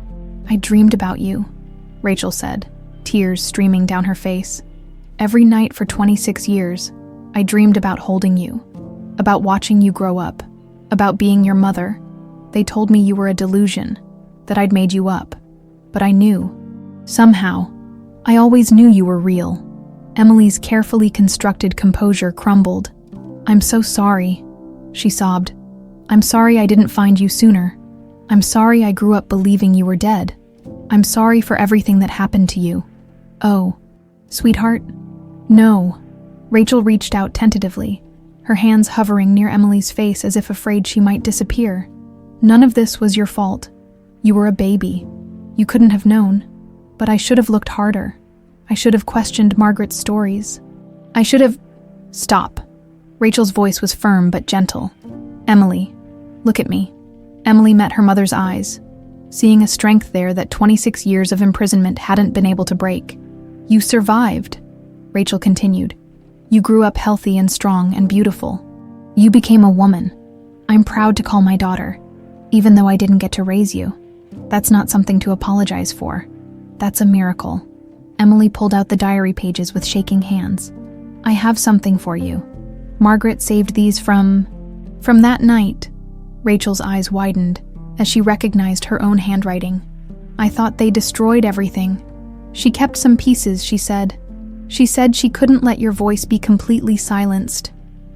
"I dreamed about you," Rachel said, tears streaming down her face. "Every night for 26 years, I dreamed about holding you, about watching you grow up, about being your mother. They told me you were a delusion, that I'd made you up. But I knew. Somehow, I always knew you were real." Emily's carefully constructed composure crumbled. "I'm so sorry," she sobbed. "I'm sorry I didn't find you sooner. I'm sorry I grew up believing you were dead. I'm sorry for everything that happened to you." "Oh, sweetheart? No." Rachel reached out tentatively, her hands hovering near Emily's face as if afraid she might disappear. None of this was your fault. You were a baby. You couldn't have known. But I should have looked harder. I should have questioned Margaret's stories. I should have... Stop. Rachel's voice was firm but gentle. Emily, look at me. Emily met her mother's eyes, seeing a strength there that 26 years of imprisonment hadn't been able to break. You survived, Rachel continued. You grew up healthy and strong and beautiful. You became a woman. I'm proud to call my daughter, even though I didn't get to raise you. That's not something to apologize for. That's a miracle. Emily pulled out the diary pages with shaking hands. I have something for you. Margaret saved these from that night. Rachel's eyes widened as she recognized her own handwriting. I thought they destroyed everything. She kept some pieces, she said. She said she couldn't let your voice be completely silenced.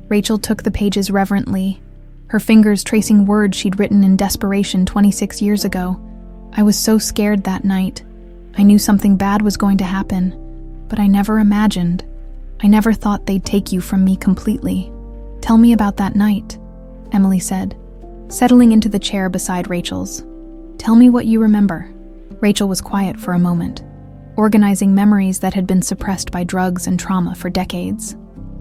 Rachel took the pages reverently, her fingers tracing words she'd written in desperation 26 years ago. I was so scared that night. I knew something bad was going to happen, but I never imagined. I never thought they'd take you from me completely. Tell me about that night, Emily said, settling into the chair beside Rachel's. Tell me what you remember. Rachel was quiet for a moment, organizing memories that had been suppressed by drugs and trauma for decades.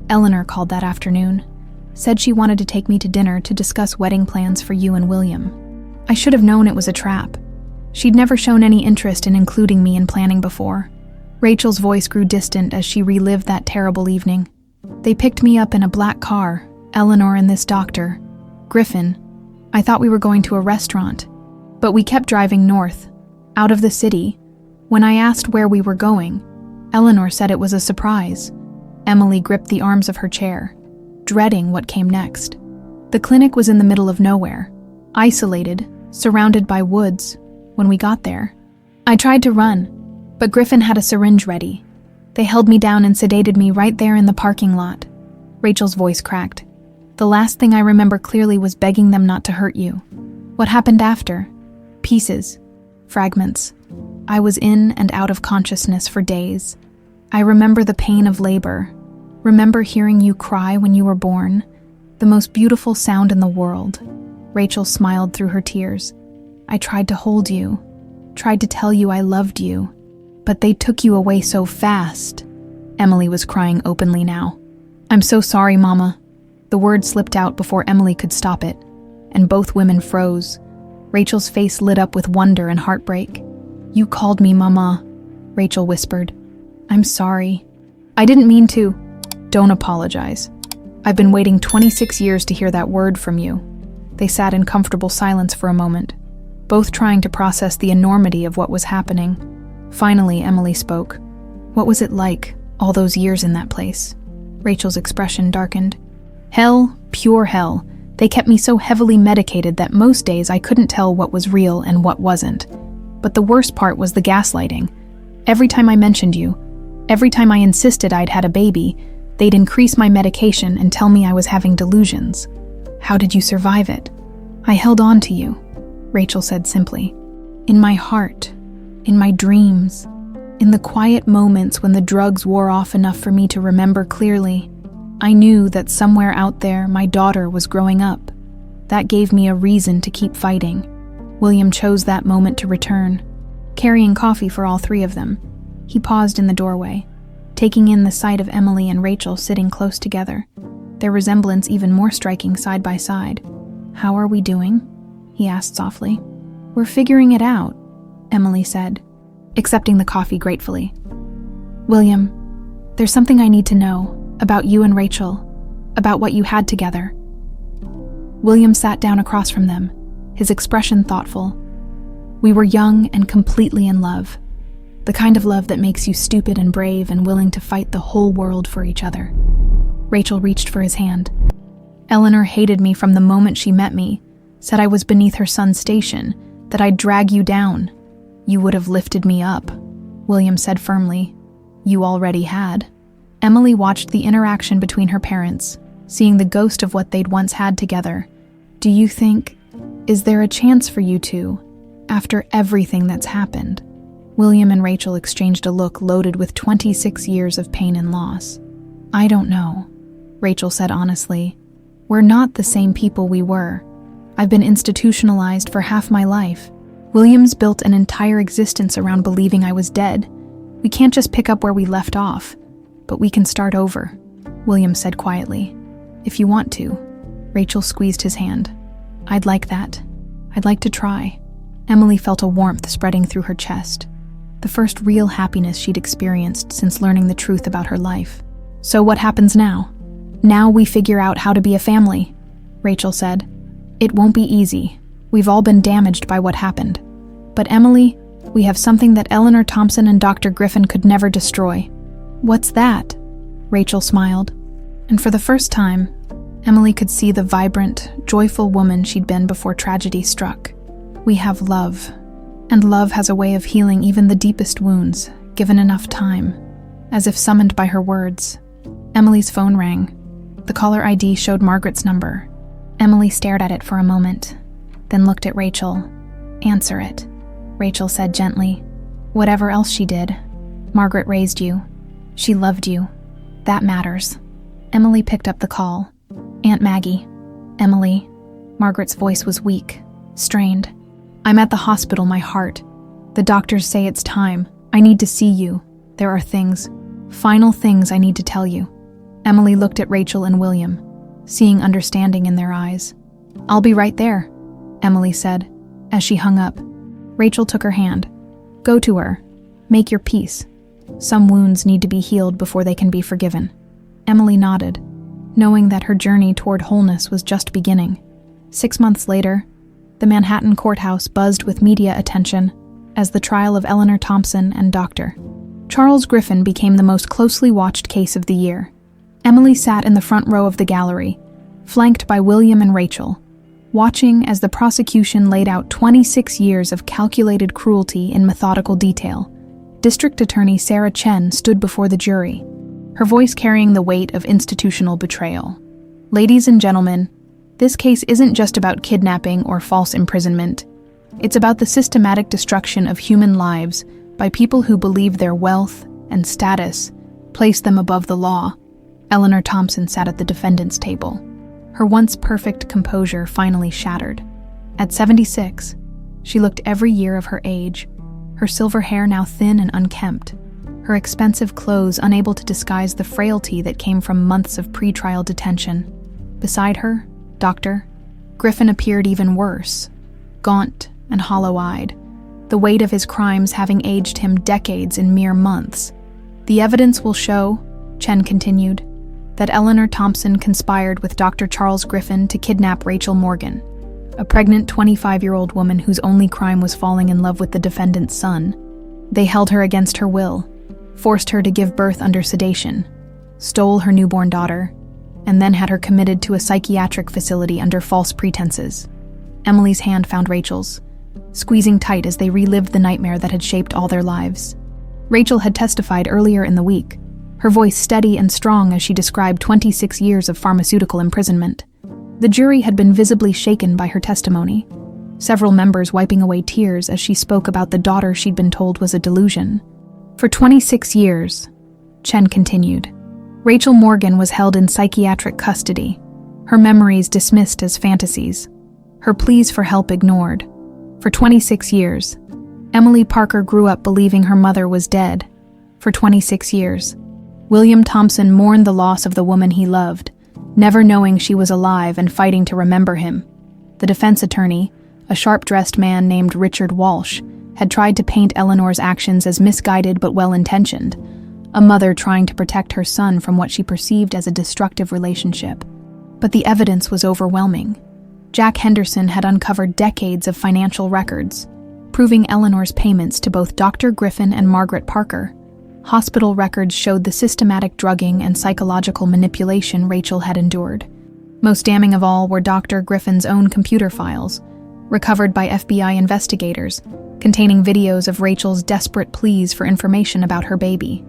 Eleanor called that afternoon, said she wanted to take me to dinner to discuss wedding plans for you and William. I should have known it was a trap. She'd never shown any interest in including me in planning before. Rachel's voice grew distant as she relived that terrible evening. They picked me up in a black car, Eleanor and this doctor, Griffin. I thought we were going to a restaurant, but we kept driving north, out of the city. When I asked where we were going, Eleanor said it was a surprise. Emily gripped the arms of her chair, dreading what came next. The clinic was in the middle of nowhere, isolated, surrounded by woods. When we got there, I tried to run, but Griffin had a syringe ready. They held me down and sedated me right there in the parking lot. Rachel's voice cracked. The last thing I remember clearly was begging them not to hurt you. What happened after? Pieces. Fragments. I was in and out of consciousness for days. I remember the pain of labor. Remember hearing you cry when you were born. The most beautiful sound in the world. Rachel smiled through her tears. I tried to hold you. Tried to tell you I loved you. But they took you away so fast. Emily was crying openly now. I'm so sorry, Mama. The word slipped out before Emily could stop it, and both women froze. Rachel's face lit up with wonder and heartbreak. You called me Mama, Rachel whispered. I'm sorry. I didn't mean to. Don't apologize. I've been waiting 26 years to hear that word from you. They sat in comfortable silence for a moment, both trying to process the enormity of what was happening. Finally, Emily spoke. What was it like, all those years in that place? Rachel's expression darkened. Hell, pure hell. They kept me so heavily medicated that most days I couldn't tell what was real and what wasn't. But the worst part was the gaslighting. Every time I mentioned you, every time I insisted I'd had a baby, they'd increase my medication and tell me I was having delusions. How did you survive it? I held on to you, Rachel said simply. In my heart, in my dreams, in the quiet moments when the drugs wore off enough for me to remember clearly, I knew that somewhere out there my daughter was growing up. That gave me a reason to keep fighting. William chose that moment to return, carrying coffee for all three of them. He paused in the doorway, taking in the sight of Emily and Rachel sitting close together, their resemblance even more striking side by side. How are we doing? He asked softly. We're figuring it out, Emily said, accepting the coffee gratefully. William, there's something I need to know about you and Rachel, about what you had together. William sat down across from them, his expression thoughtful. We were young and completely in love, the kind of love that makes you stupid and brave and willing to fight the whole world for each other. Rachel reached for his hand. Eleanor hated me from the moment she met me, said I was beneath her son's station, that I'd drag you down. You would have lifted me up, William said firmly. You already had. Emily watched the interaction between her parents, seeing the ghost of what they'd once had together. Do you think, is there a chance for you two, after everything that's happened? William and Rachel exchanged a look loaded with 26 years of pain and loss. I don't know, Rachel said honestly. We're not the same people we were. I've been institutionalized for half my life. William's built an entire existence around believing I was dead. We can't just pick up where we left off, but we can start over, William said quietly. If you want to. Rachel squeezed his hand. I'd like that. I'd like to try. Emily felt a warmth spreading through her chest, the first real happiness she'd experienced since learning the truth about her life. So what happens now? Now we figure out how to be a family, Rachel said. It won't be easy. We've all been damaged by what happened. But Emily, we have something that Eleanor Thompson and Dr. Griffin could never destroy. What's that? Rachel smiled. And for the first time, Emily could see the vibrant, joyful woman she'd been before tragedy struck. We have love. And love has a way of healing even the deepest wounds, given enough time. As if summoned by her words, Emily's phone rang. The caller ID showed Margaret's number. Emily stared at it for a moment, then looked at Rachel. Answer it, Rachel said gently. Whatever else she did, Margaret raised you. She loved you. That matters. Emily picked up the call. Aunt Maggie. Emily. Margaret's voice was weak, strained. I'm at the hospital, my heart. The doctors say it's time. I need to see you. There are things, final things I need to tell you. Emily looked at Rachel and William, seeing understanding in their eyes. I'll be right there, Emily said, as she hung up. Rachel took her hand. Go to her. Make your peace. Some wounds need to be healed before they can be forgiven. Emily nodded, knowing that her journey toward wholeness was just beginning. 6 months later, the Manhattan courthouse buzzed with media attention as the trial of Eleanor Thompson and Dr. Charles Griffin became the most closely watched case of the year. Emily sat in the front row of the gallery, flanked by William and Rachel, watching as the prosecution laid out 26 years of calculated cruelty in methodical detail. District Attorney Sarah Chen stood before the jury, her voice carrying the weight of institutional betrayal. Ladies and gentlemen, this case isn't just about kidnapping or false imprisonment. It's about the systematic destruction of human lives by people who believe their wealth and status place them above the law. Eleanor Thompson sat at the defendant's table, her once perfect composure finally shattered. At 76, she looked every year of her age, her silver hair now thin and unkempt, her expensive clothes unable to disguise the frailty that came from months of pretrial detention. Beside her, Dr. Griffin appeared even worse, gaunt and hollow-eyed, the weight of his crimes having aged him decades in mere months. The evidence will show, Chen continued, that Eleanor Thompson conspired with Dr. Charles Griffin to kidnap Rachel Morgan, a pregnant 25-year-old woman whose only crime was falling in love with the defendant's son. They held her against her will, forced her to give birth under sedation, stole her newborn daughter, and then had her committed to a psychiatric facility under false pretenses. Emily's hand found Rachel's, squeezing tight as they relived the nightmare that had shaped all their lives. Rachel had testified earlier in the week, her voice steady and strong as she described 26 years of pharmaceutical imprisonment. The jury had been visibly shaken by her testimony, several members wiping away tears as she spoke about the daughter she'd been told was a delusion. For 26 years, Chen continued, Rachel Morgan was held in psychiatric custody, her memories dismissed as fantasies, her pleas for help ignored. For 26 years, Emily Parker grew up believing her mother was dead. For 26 years, William Thompson mourned the loss of the woman he loved, never knowing she was alive and fighting to remember him. The defense attorney, a sharp-dressed man named Richard Walsh, had tried to paint Eleanor's actions as misguided but well-intentioned, a mother trying to protect her son from what she perceived as a destructive relationship. But the evidence was overwhelming. Jack Henderson had uncovered decades of financial records, proving Eleanor's payments to both Dr. Griffin and Margaret Parker. Hospital records showed the systematic drugging and psychological manipulation Rachel had endured. Most damning of all were Dr. Griffin's own computer files, recovered by FBI investigators, containing videos of Rachel's desperate pleas for information about her baby.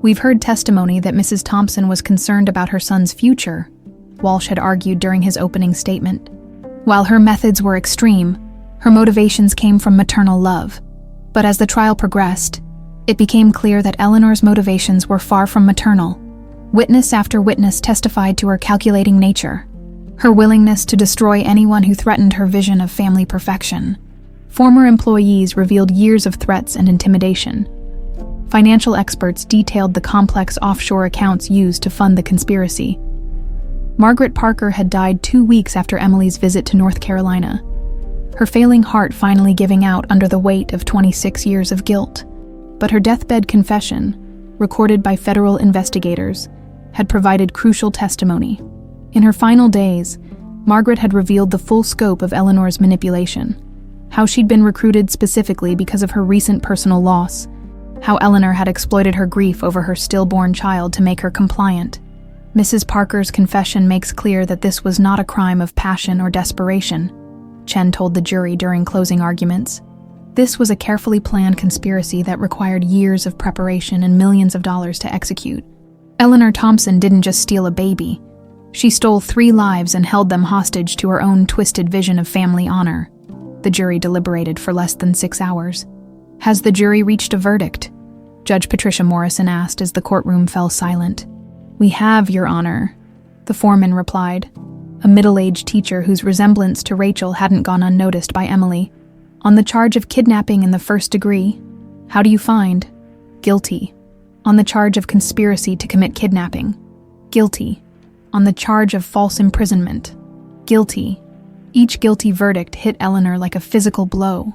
We've heard testimony that Mrs. Thompson was concerned about her son's future, Walsh had argued during his opening statement. While her methods were extreme, her motivations came from maternal love. But as the trial progressed, it became clear that Eleanor's motivations were far from maternal. Witness after witness testified to her calculating nature, her willingness to destroy anyone who threatened her vision of family perfection. Former employees revealed years of threats and intimidation. Financial experts detailed the complex offshore accounts used to fund the conspiracy. Margaret Parker had died 2 weeks after Emily's visit to North Carolina, her failing heart finally giving out under the weight of 26 years of guilt. But her deathbed confession, recorded by federal investigators, had provided crucial testimony. In her final days, Margaret had revealed the full scope of Eleanor's manipulation, how she'd been recruited specifically because of her recent personal loss, how Eleanor had exploited her grief over her stillborn child to make her compliant. Mrs. Parker's confession makes clear that this was not a crime of passion or desperation, Chen told the jury during closing arguments. This was a carefully planned conspiracy that required years of preparation and millions of dollars to execute. Eleanor Thompson didn't just steal a baby. She stole 3 lives and held them hostage to her own twisted vision of family honor. The jury deliberated for less than 6 hours. "Has the jury reached a verdict?" Judge Patricia Morrison asked as the courtroom fell silent. "We have, Your Honor," the foreman replied, a middle-aged teacher whose resemblance to Rachel hadn't gone unnoticed by Emily. "On the charge of kidnapping in the 1st degree, how do you find?" "Guilty." "On the charge of conspiracy to commit kidnapping?" "Guilty." "On the charge of false imprisonment?" "Guilty." Each guilty verdict hit Eleanor like a physical blow.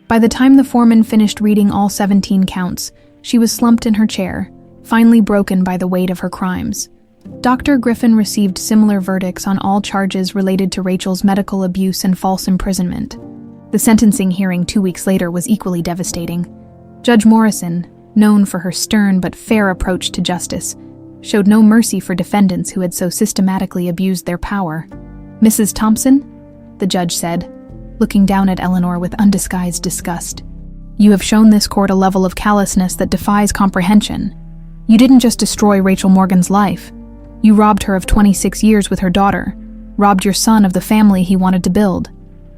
By the time the foreman finished reading all 17 counts, she was slumped in her chair, finally broken by the weight of her crimes. Dr. Griffin received similar verdicts on all charges related to Rachel's medical abuse and false imprisonment. The sentencing hearing 2 weeks later was equally devastating. Judge Morrison, known for her stern but fair approach to justice, showed no mercy for defendants who had so systematically abused their power. "Mrs. Thompson," the judge said, looking down at Eleanor with undisguised disgust, "you have shown this court a level of callousness that defies comprehension. You didn't just destroy Rachel Morgan's life. You robbed her of 26 years with her daughter, robbed your son of the family he wanted to build,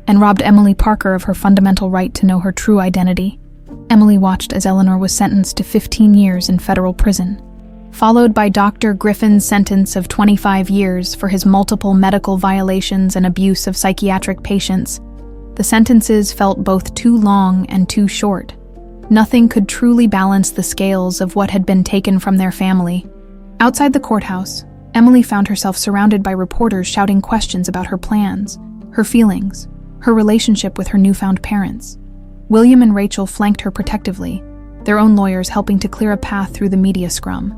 and robbed Emily Parker of her fundamental right to know her true identity." Emily watched as Eleanor was sentenced to 15 years in federal prison, followed by Dr. Griffin's sentence of 25 years for his multiple medical violations and abuse of psychiatric patients. The sentences felt both too long and too short. Nothing could truly balance the scales of what had been taken from their family. Outside the courthouse, Emily found herself surrounded by reporters shouting questions about her plans, her feelings, her relationship with her newfound parents. William and Rachel flanked her protectively, their own lawyers helping to clear a path through the media scrum.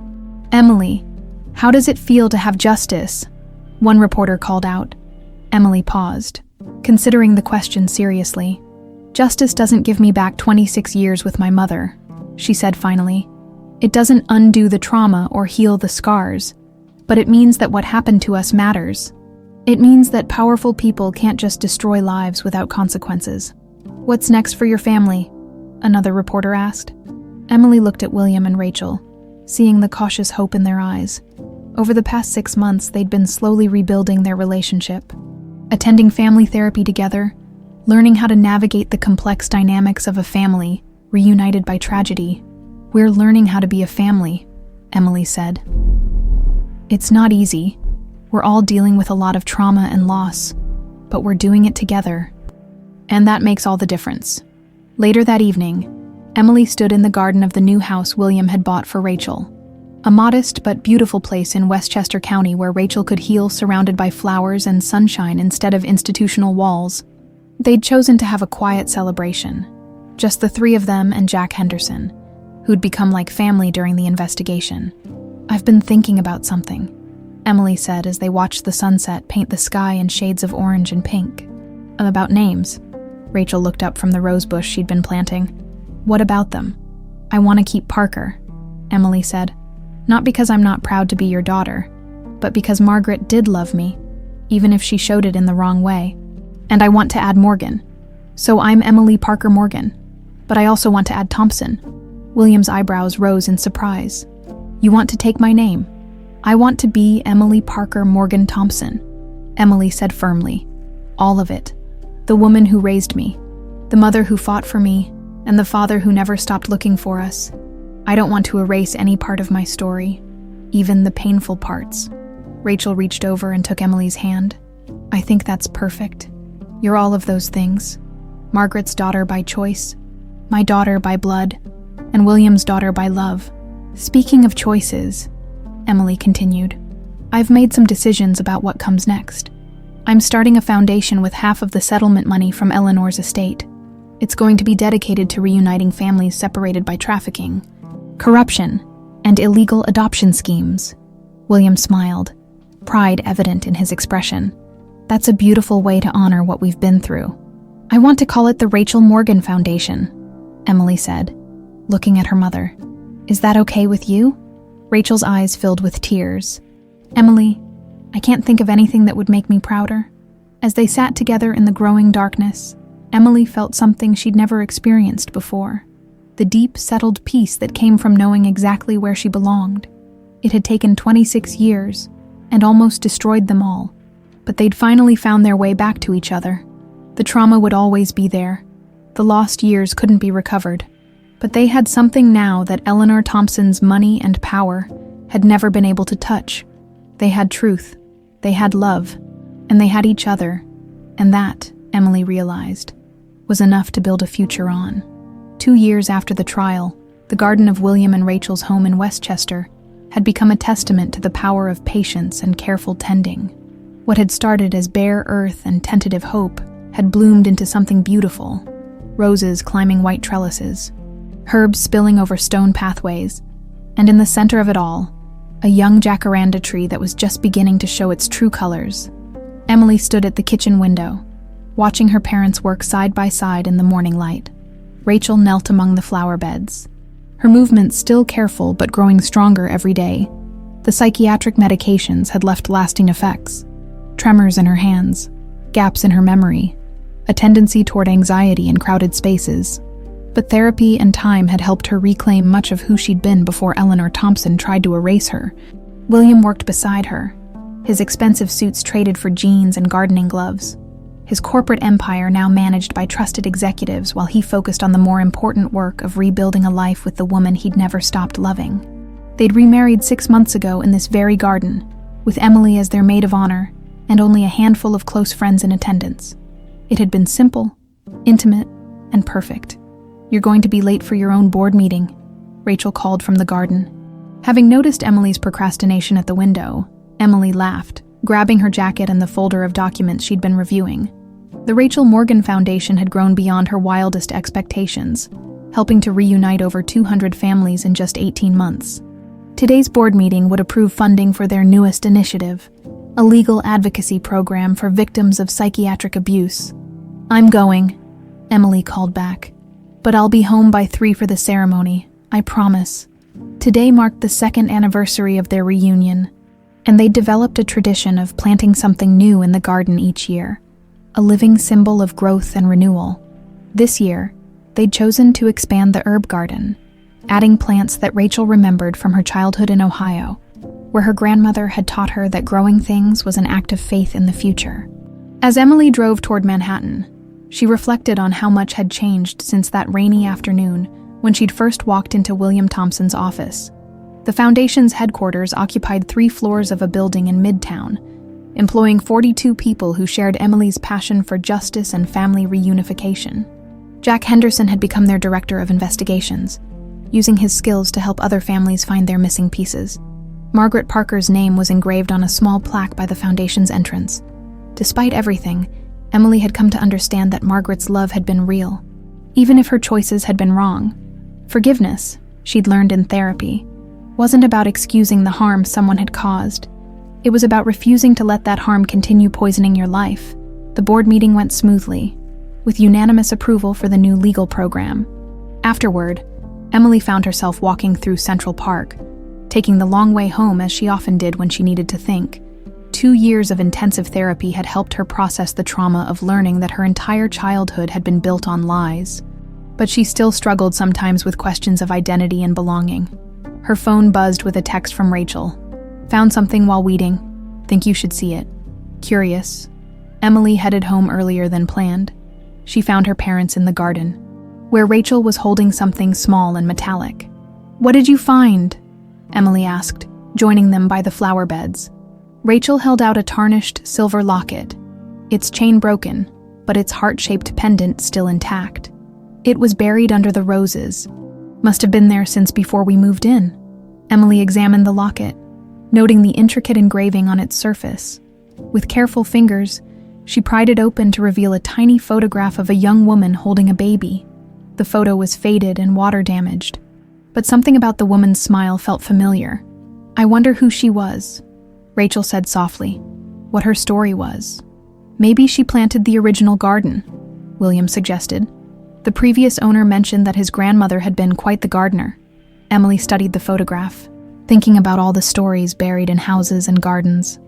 "Emily, how does it feel to have justice?" one reporter called out. Emily paused, considering the question seriously. "Justice doesn't give me back 26 years with my mother," she said finally. "It doesn't undo the trauma or heal the scars, but it means that what happened to us matters. It means that powerful people can't just destroy lives without consequences." "What's next for your family?" another reporter asked. Emily looked at William and Rachel, seeing the cautious hope in their eyes. Over the past 6 months, they'd been slowly rebuilding their relationship, attending family therapy together, learning how to navigate the complex dynamics of a family reunited by tragedy. "We're learning how to be a family," Emily said. "It's not easy. We're all dealing with a lot of trauma and loss, but we're doing it together. And that makes all the difference." Later that evening, Emily stood in the garden of the new house William had bought for Rachel, a modest but beautiful place in Westchester County where Rachel could heal surrounded by flowers and sunshine instead of institutional walls. They'd chosen to have a quiet celebration, just the 3 of them and Jack Henderson, who'd become like family during the investigation. "I've been thinking about something," Emily said as they watched the sunset paint the sky in shades of orange and pink. "About names." Rachel looked up from the rose bush she'd been planting. "What about them?" "I want to keep Parker," Emily said. "Not because I'm not proud to be your daughter, but because Margaret did love me, even if she showed it in the wrong way. And I want to add Morgan. So I'm Emily Parker Morgan, but I also want to add Thompson." William's eyebrows rose in surprise. "You want to take my name?" "I want to be Emily Parker Morgan Thompson," Emily said firmly. "All of it. The woman who raised me, the mother who fought for me, and the father who never stopped looking for us. I don't want to erase any part of my story." even the painful parts. Rachel reached over and took Emily's hand. I think that's perfect. You're all of those things. Margaret's daughter by choice, my daughter by blood, and William's daughter by love. Speaking of choices, Emily continued, I've made some decisions about what comes next. I'm starting a foundation with half of the settlement money from Eleanor's estate. It's going to be dedicated to reuniting families separated by trafficking, corruption, and illegal adoption schemes. William smiled, pride evident in his expression. That's a beautiful way to honor what we've been through. I want to call it the Rachel Morgan Foundation, Emily said, looking at her mother. Is that okay with you? Rachel's eyes filled with tears. Emily, I can't think of anything that would make me prouder. As they sat together in the growing darkness, Emily felt something she'd never experienced before. The deep, settled peace that came from knowing exactly where she belonged. It had taken 26 years and almost destroyed them all, but they'd finally found their way back to each other. The trauma would always be there. The lost years couldn't be recovered. But they had something now that Eleanor Thompson's money and power had never been able to touch. They had truth, they had love, and they had each other. And that, Emily realized, was enough to build a future on. 2 years after the trial, the garden of William and Rachel's home in Westchester had become a testament to the power of patience and careful tending. What had started as bare earth and tentative hope had bloomed into something beautiful. Roses climbing white trellises, herbs spilling over stone pathways, and in the center of it all, a young jacaranda tree that was just beginning to show its true colors. Emily stood at the kitchen window, watching her parents work side by side in the morning light. Rachel knelt among the flower beds, her movements still careful but growing stronger every day. The psychiatric medications had left lasting effects. Tremors in her hands, gaps in her memory, a tendency toward anxiety in crowded spaces. But therapy and time had helped her reclaim much of who she'd been before Eleanor Thompson tried to erase her. William worked beside her, his expensive suits traded for jeans and gardening gloves. His corporate empire now managed by trusted executives while he focused on the more important work of rebuilding a life with the woman he'd never stopped loving. They'd remarried 6 months ago in this very garden, with Emily as their maid of honor and only a handful of close friends in attendance. It had been simple, intimate, and perfect. You're going to be late for your own board meeting, Rachel called from the garden. Having noticed Emily's procrastination at the window, Emily laughed, grabbing her jacket and the folder of documents she'd been reviewing. The Rachel Morgan Foundation had grown beyond her wildest expectations, helping to reunite over 200 families in just 18 months. Today's board meeting would approve funding for their newest initiative, a legal advocacy program for victims of psychiatric abuse. I'm going, Emily called back. But I'll be home by 3 for the ceremony, I promise. Today marked the 2nd anniversary of their reunion, and they developed a tradition of planting something new in the garden each year, a living symbol of growth and renewal. This year, they'd chosen to expand the herb garden, adding plants that Rachel remembered from her childhood in Ohio, where her grandmother had taught her that growing things was an act of faith in the future. As Emily drove toward Manhattan, she reflected on how much had changed since that rainy afternoon when she'd first walked into William Thompson's office. The foundation's headquarters occupied 3 floors of a building in Midtown, employing 42 people who shared Emily's passion for justice and family reunification. Jack Henderson had become their director of investigations, using his skills to help other families find their missing pieces. Margaret Parker's name was engraved on a small plaque by the foundation's entrance. Despite everything, Emily had come to understand that Margaret's love had been real, even if her choices had been wrong. Forgiveness, she'd learned in therapy, wasn't about excusing the harm someone had caused. It was about refusing to let that harm continue poisoning your life. The board meeting went smoothly, with unanimous approval for the new legal program. Afterward, Emily found herself walking through Central Park, taking the long way home as she often did when she needed to think. 2 years of intensive therapy had helped her process the trauma of learning that her entire childhood had been built on lies. But she still struggled sometimes with questions of identity and belonging. Her phone buzzed with a text from Rachel. Found something while weeding. Think you should see it. Curious. Emily headed home earlier than planned. She found her parents in the garden, where Rachel was holding something small and metallic. What did you find? Emily asked, joining them by the flower beds. Rachel held out a tarnished silver locket, its chain broken, but its heart-shaped pendant still intact. It was buried under the roses. Must have been there since before we moved in. Emily examined the locket, noting the intricate engraving on its surface. With careful fingers, she pried it open to reveal a tiny photograph of a young woman holding a baby. The photo was faded and water-damaged, but something about the woman's smile felt familiar. "I wonder who she was," Rachel said softly. "What her story was. Maybe she planted the original garden," William suggested. The previous owner mentioned that his grandmother had been quite the gardener. Emily studied the photograph, thinking about all the stories buried in houses and gardens,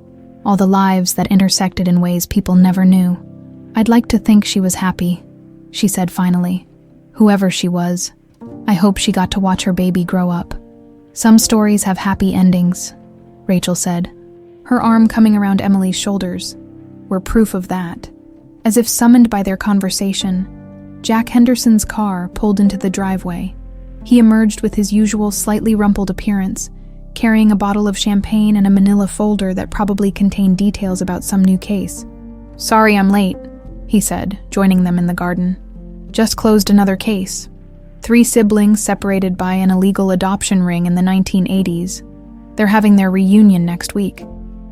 all the lives that intersected in ways people never knew. "I'd like to think she was happy," she said finally. "Whoever she was, I hope she got to watch her baby grow up." "Some stories have happy endings," Rachel said, her arm coming around Emily's shoulders. "We're proof of that." As if summoned by their conversation, Jack Henderson's car pulled into the driveway. He emerged with his usual slightly rumpled appearance, carrying a bottle of champagne and a manila folder that probably contained details about some new case. "Sorry I'm late," he said, joining them in the garden. "Just closed another case. 3 siblings separated by an illegal adoption ring in the 1980s. They're having their reunion next week."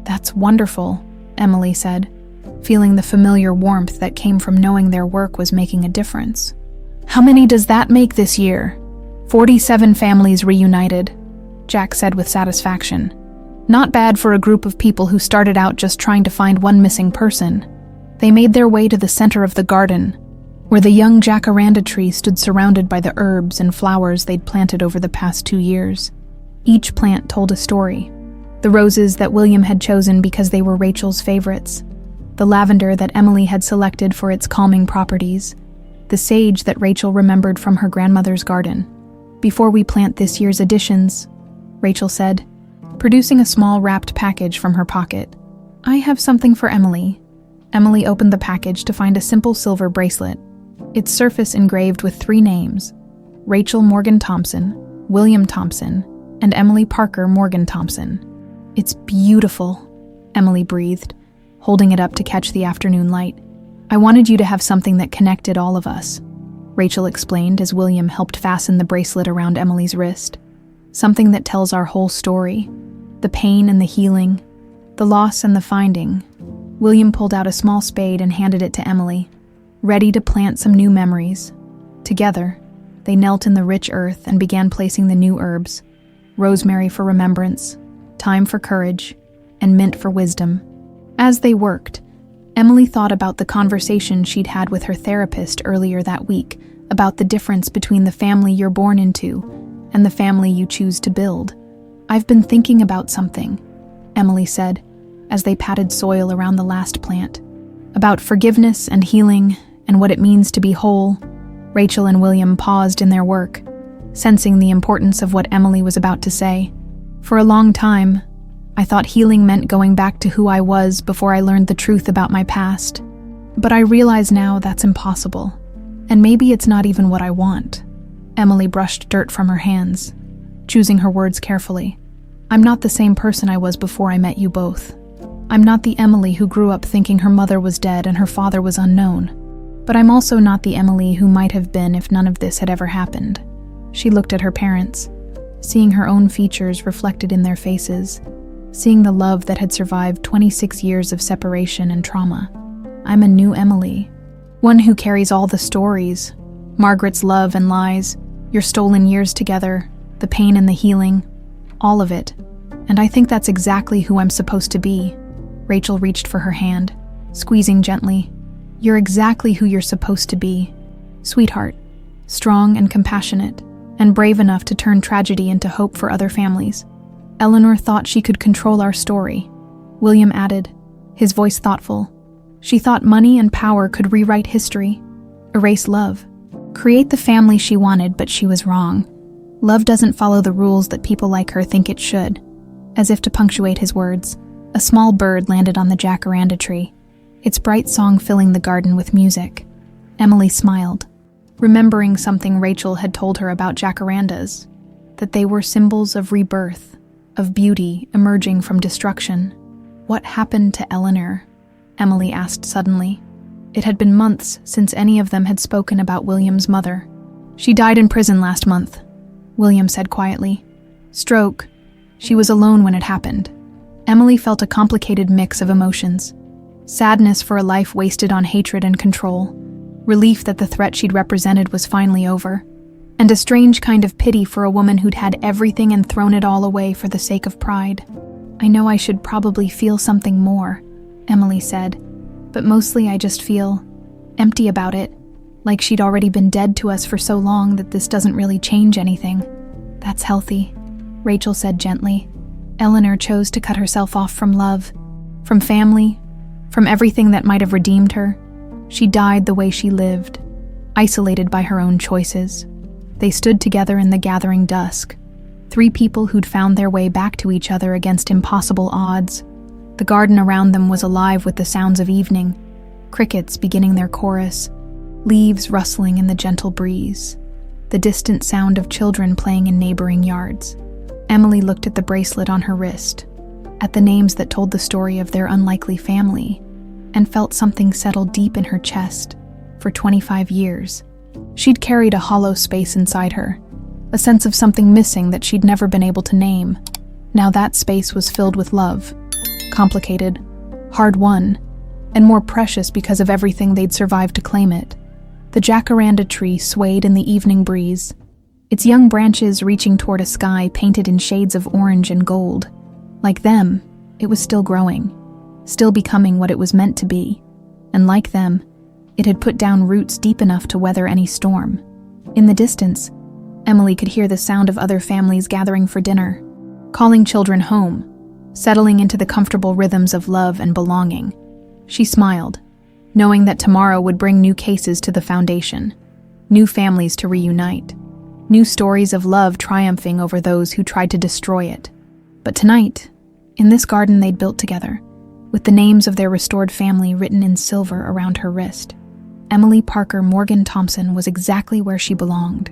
"That's wonderful," Emily said, feeling the familiar warmth that came from knowing their work was making a difference. "How many does that make this year?" 47 families reunited, Jack said with satisfaction. "Not bad for a group of people who started out just trying to find one missing person." They made their way to the center of the garden, where the young jacaranda tree stood surrounded by the herbs and flowers they'd planted over the past 2 years. Each plant told a story. The roses that William had chosen because they were Rachel's favorites, the lavender that Emily had selected for its calming properties, the sage that Rachel remembered from her grandmother's garden. "Before we plant this year's additions," Rachel said, producing a small wrapped package from her pocket, "I have something for Emily." Emily opened the package to find a simple silver bracelet, its surface engraved with 3 names: Rachel Morgan Thompson, William Thompson, and Emily Parker Morgan Thompson. "It's beautiful," Emily breathed, holding it up to catch the afternoon light. "I wanted you to have something that connected all of us," Rachel explained as William helped fasten the bracelet around Emily's wrist. "Something that tells our whole story, the pain and the healing, the loss and the finding." William pulled out a small spade and handed it to Emily, ready to plant some new memories. Together, they knelt in the rich earth and began placing the new herbs: rosemary for remembrance, thyme for courage, and mint for wisdom. As they worked, Emily thought about the conversation she'd had with her therapist earlier that week about the difference between the family you're born into and the family you choose to build. "I've been thinking about something," Emily said, as they patted soil around the last plant. "About forgiveness and healing and what it means to be whole." Rachel and William paused in their work, sensing the importance of what Emily was about to say. "For a long time, I thought healing meant going back to who I was before I learned the truth about my past. But I realize now that's impossible, and maybe it's not even what I want." Emily brushed dirt from her hands, choosing her words carefully. "I'm not the same person I was before I met you both. I'm not the Emily who grew up thinking her mother was dead and her father was unknown. But I'm also not the Emily who might have been if none of this had ever happened." She looked at her parents, seeing her own features reflected in their faces, seeing the love that had survived 26 years of separation and trauma. "I'm a new Emily, one who carries all the stories, Margaret's love and lies, your stolen years together, the pain and the healing, all of it. And I think that's exactly who I'm supposed to be." Rachel reached for her hand, squeezing gently. "You're exactly who you're supposed to be. Sweetheart, strong and compassionate, and brave enough to turn tragedy into hope for other families. Eleanor thought she could control our story," William added, his voice thoughtful. "She thought money and power could rewrite history, erase love, create the family she wanted, but she was wrong. Love doesn't follow the rules that people like her think it should." As if to punctuate his words, a small bird landed on the jacaranda tree, its bright song filling the garden with music. Emily smiled, remembering something Rachel had told her about jacarandas, that they were symbols of rebirth, of beauty emerging from destruction. What happened to Eleanor? Emily asked suddenly. It had been months since any of them had spoken about William's mother. She died in prison last month, William said quietly. Stroke. She was alone when it happened. Emily felt a complicated mix of emotions. Sadness for a life wasted on hatred and control, relief that the threat she'd represented was finally over, and a strange kind of pity for a woman who'd had everything and thrown it all away for the sake of pride. I know I should probably feel something more, Emily said, but mostly I just feel empty about it, like she'd already been dead to us for so long that this doesn't really change anything. That's healthy, Rachel said gently. Eleanor chose to cut herself off from love, from family, from everything that might have redeemed her. She died the way she lived, isolated by her own choices. They stood together in the gathering dusk, 3 people who'd found their way back to each other against impossible odds. The garden around them was alive with the sounds of evening, crickets beginning their chorus, leaves rustling in the gentle breeze, the distant sound of children playing in neighboring yards. Emily looked at the bracelet on her wrist, at the names that told the story of their unlikely family, and felt something settle deep in her chest. For 25 years, she'd carried a hollow space inside her, a sense of something missing that she'd never been able to name. Now that space was filled with love, complicated, hard-won, and more precious because of everything they'd survived to claim it. The jacaranda tree swayed in the evening breeze, its young branches reaching toward a sky painted in shades of orange and gold. Like them, it was still growing, still becoming what it was meant to be. And like them, it had put down roots deep enough to weather any storm. In the distance, Emily could hear the sound of other families gathering for dinner, calling children home, settling into the comfortable rhythms of love and belonging. She smiled, knowing that tomorrow would bring new cases to the foundation, new families to reunite, new stories of love triumphing over those who tried to destroy it. But tonight, in this garden they'd built together, with the names of their restored family written in silver around her wrist, Emily Parker Morgan Thompson was exactly where she belonged.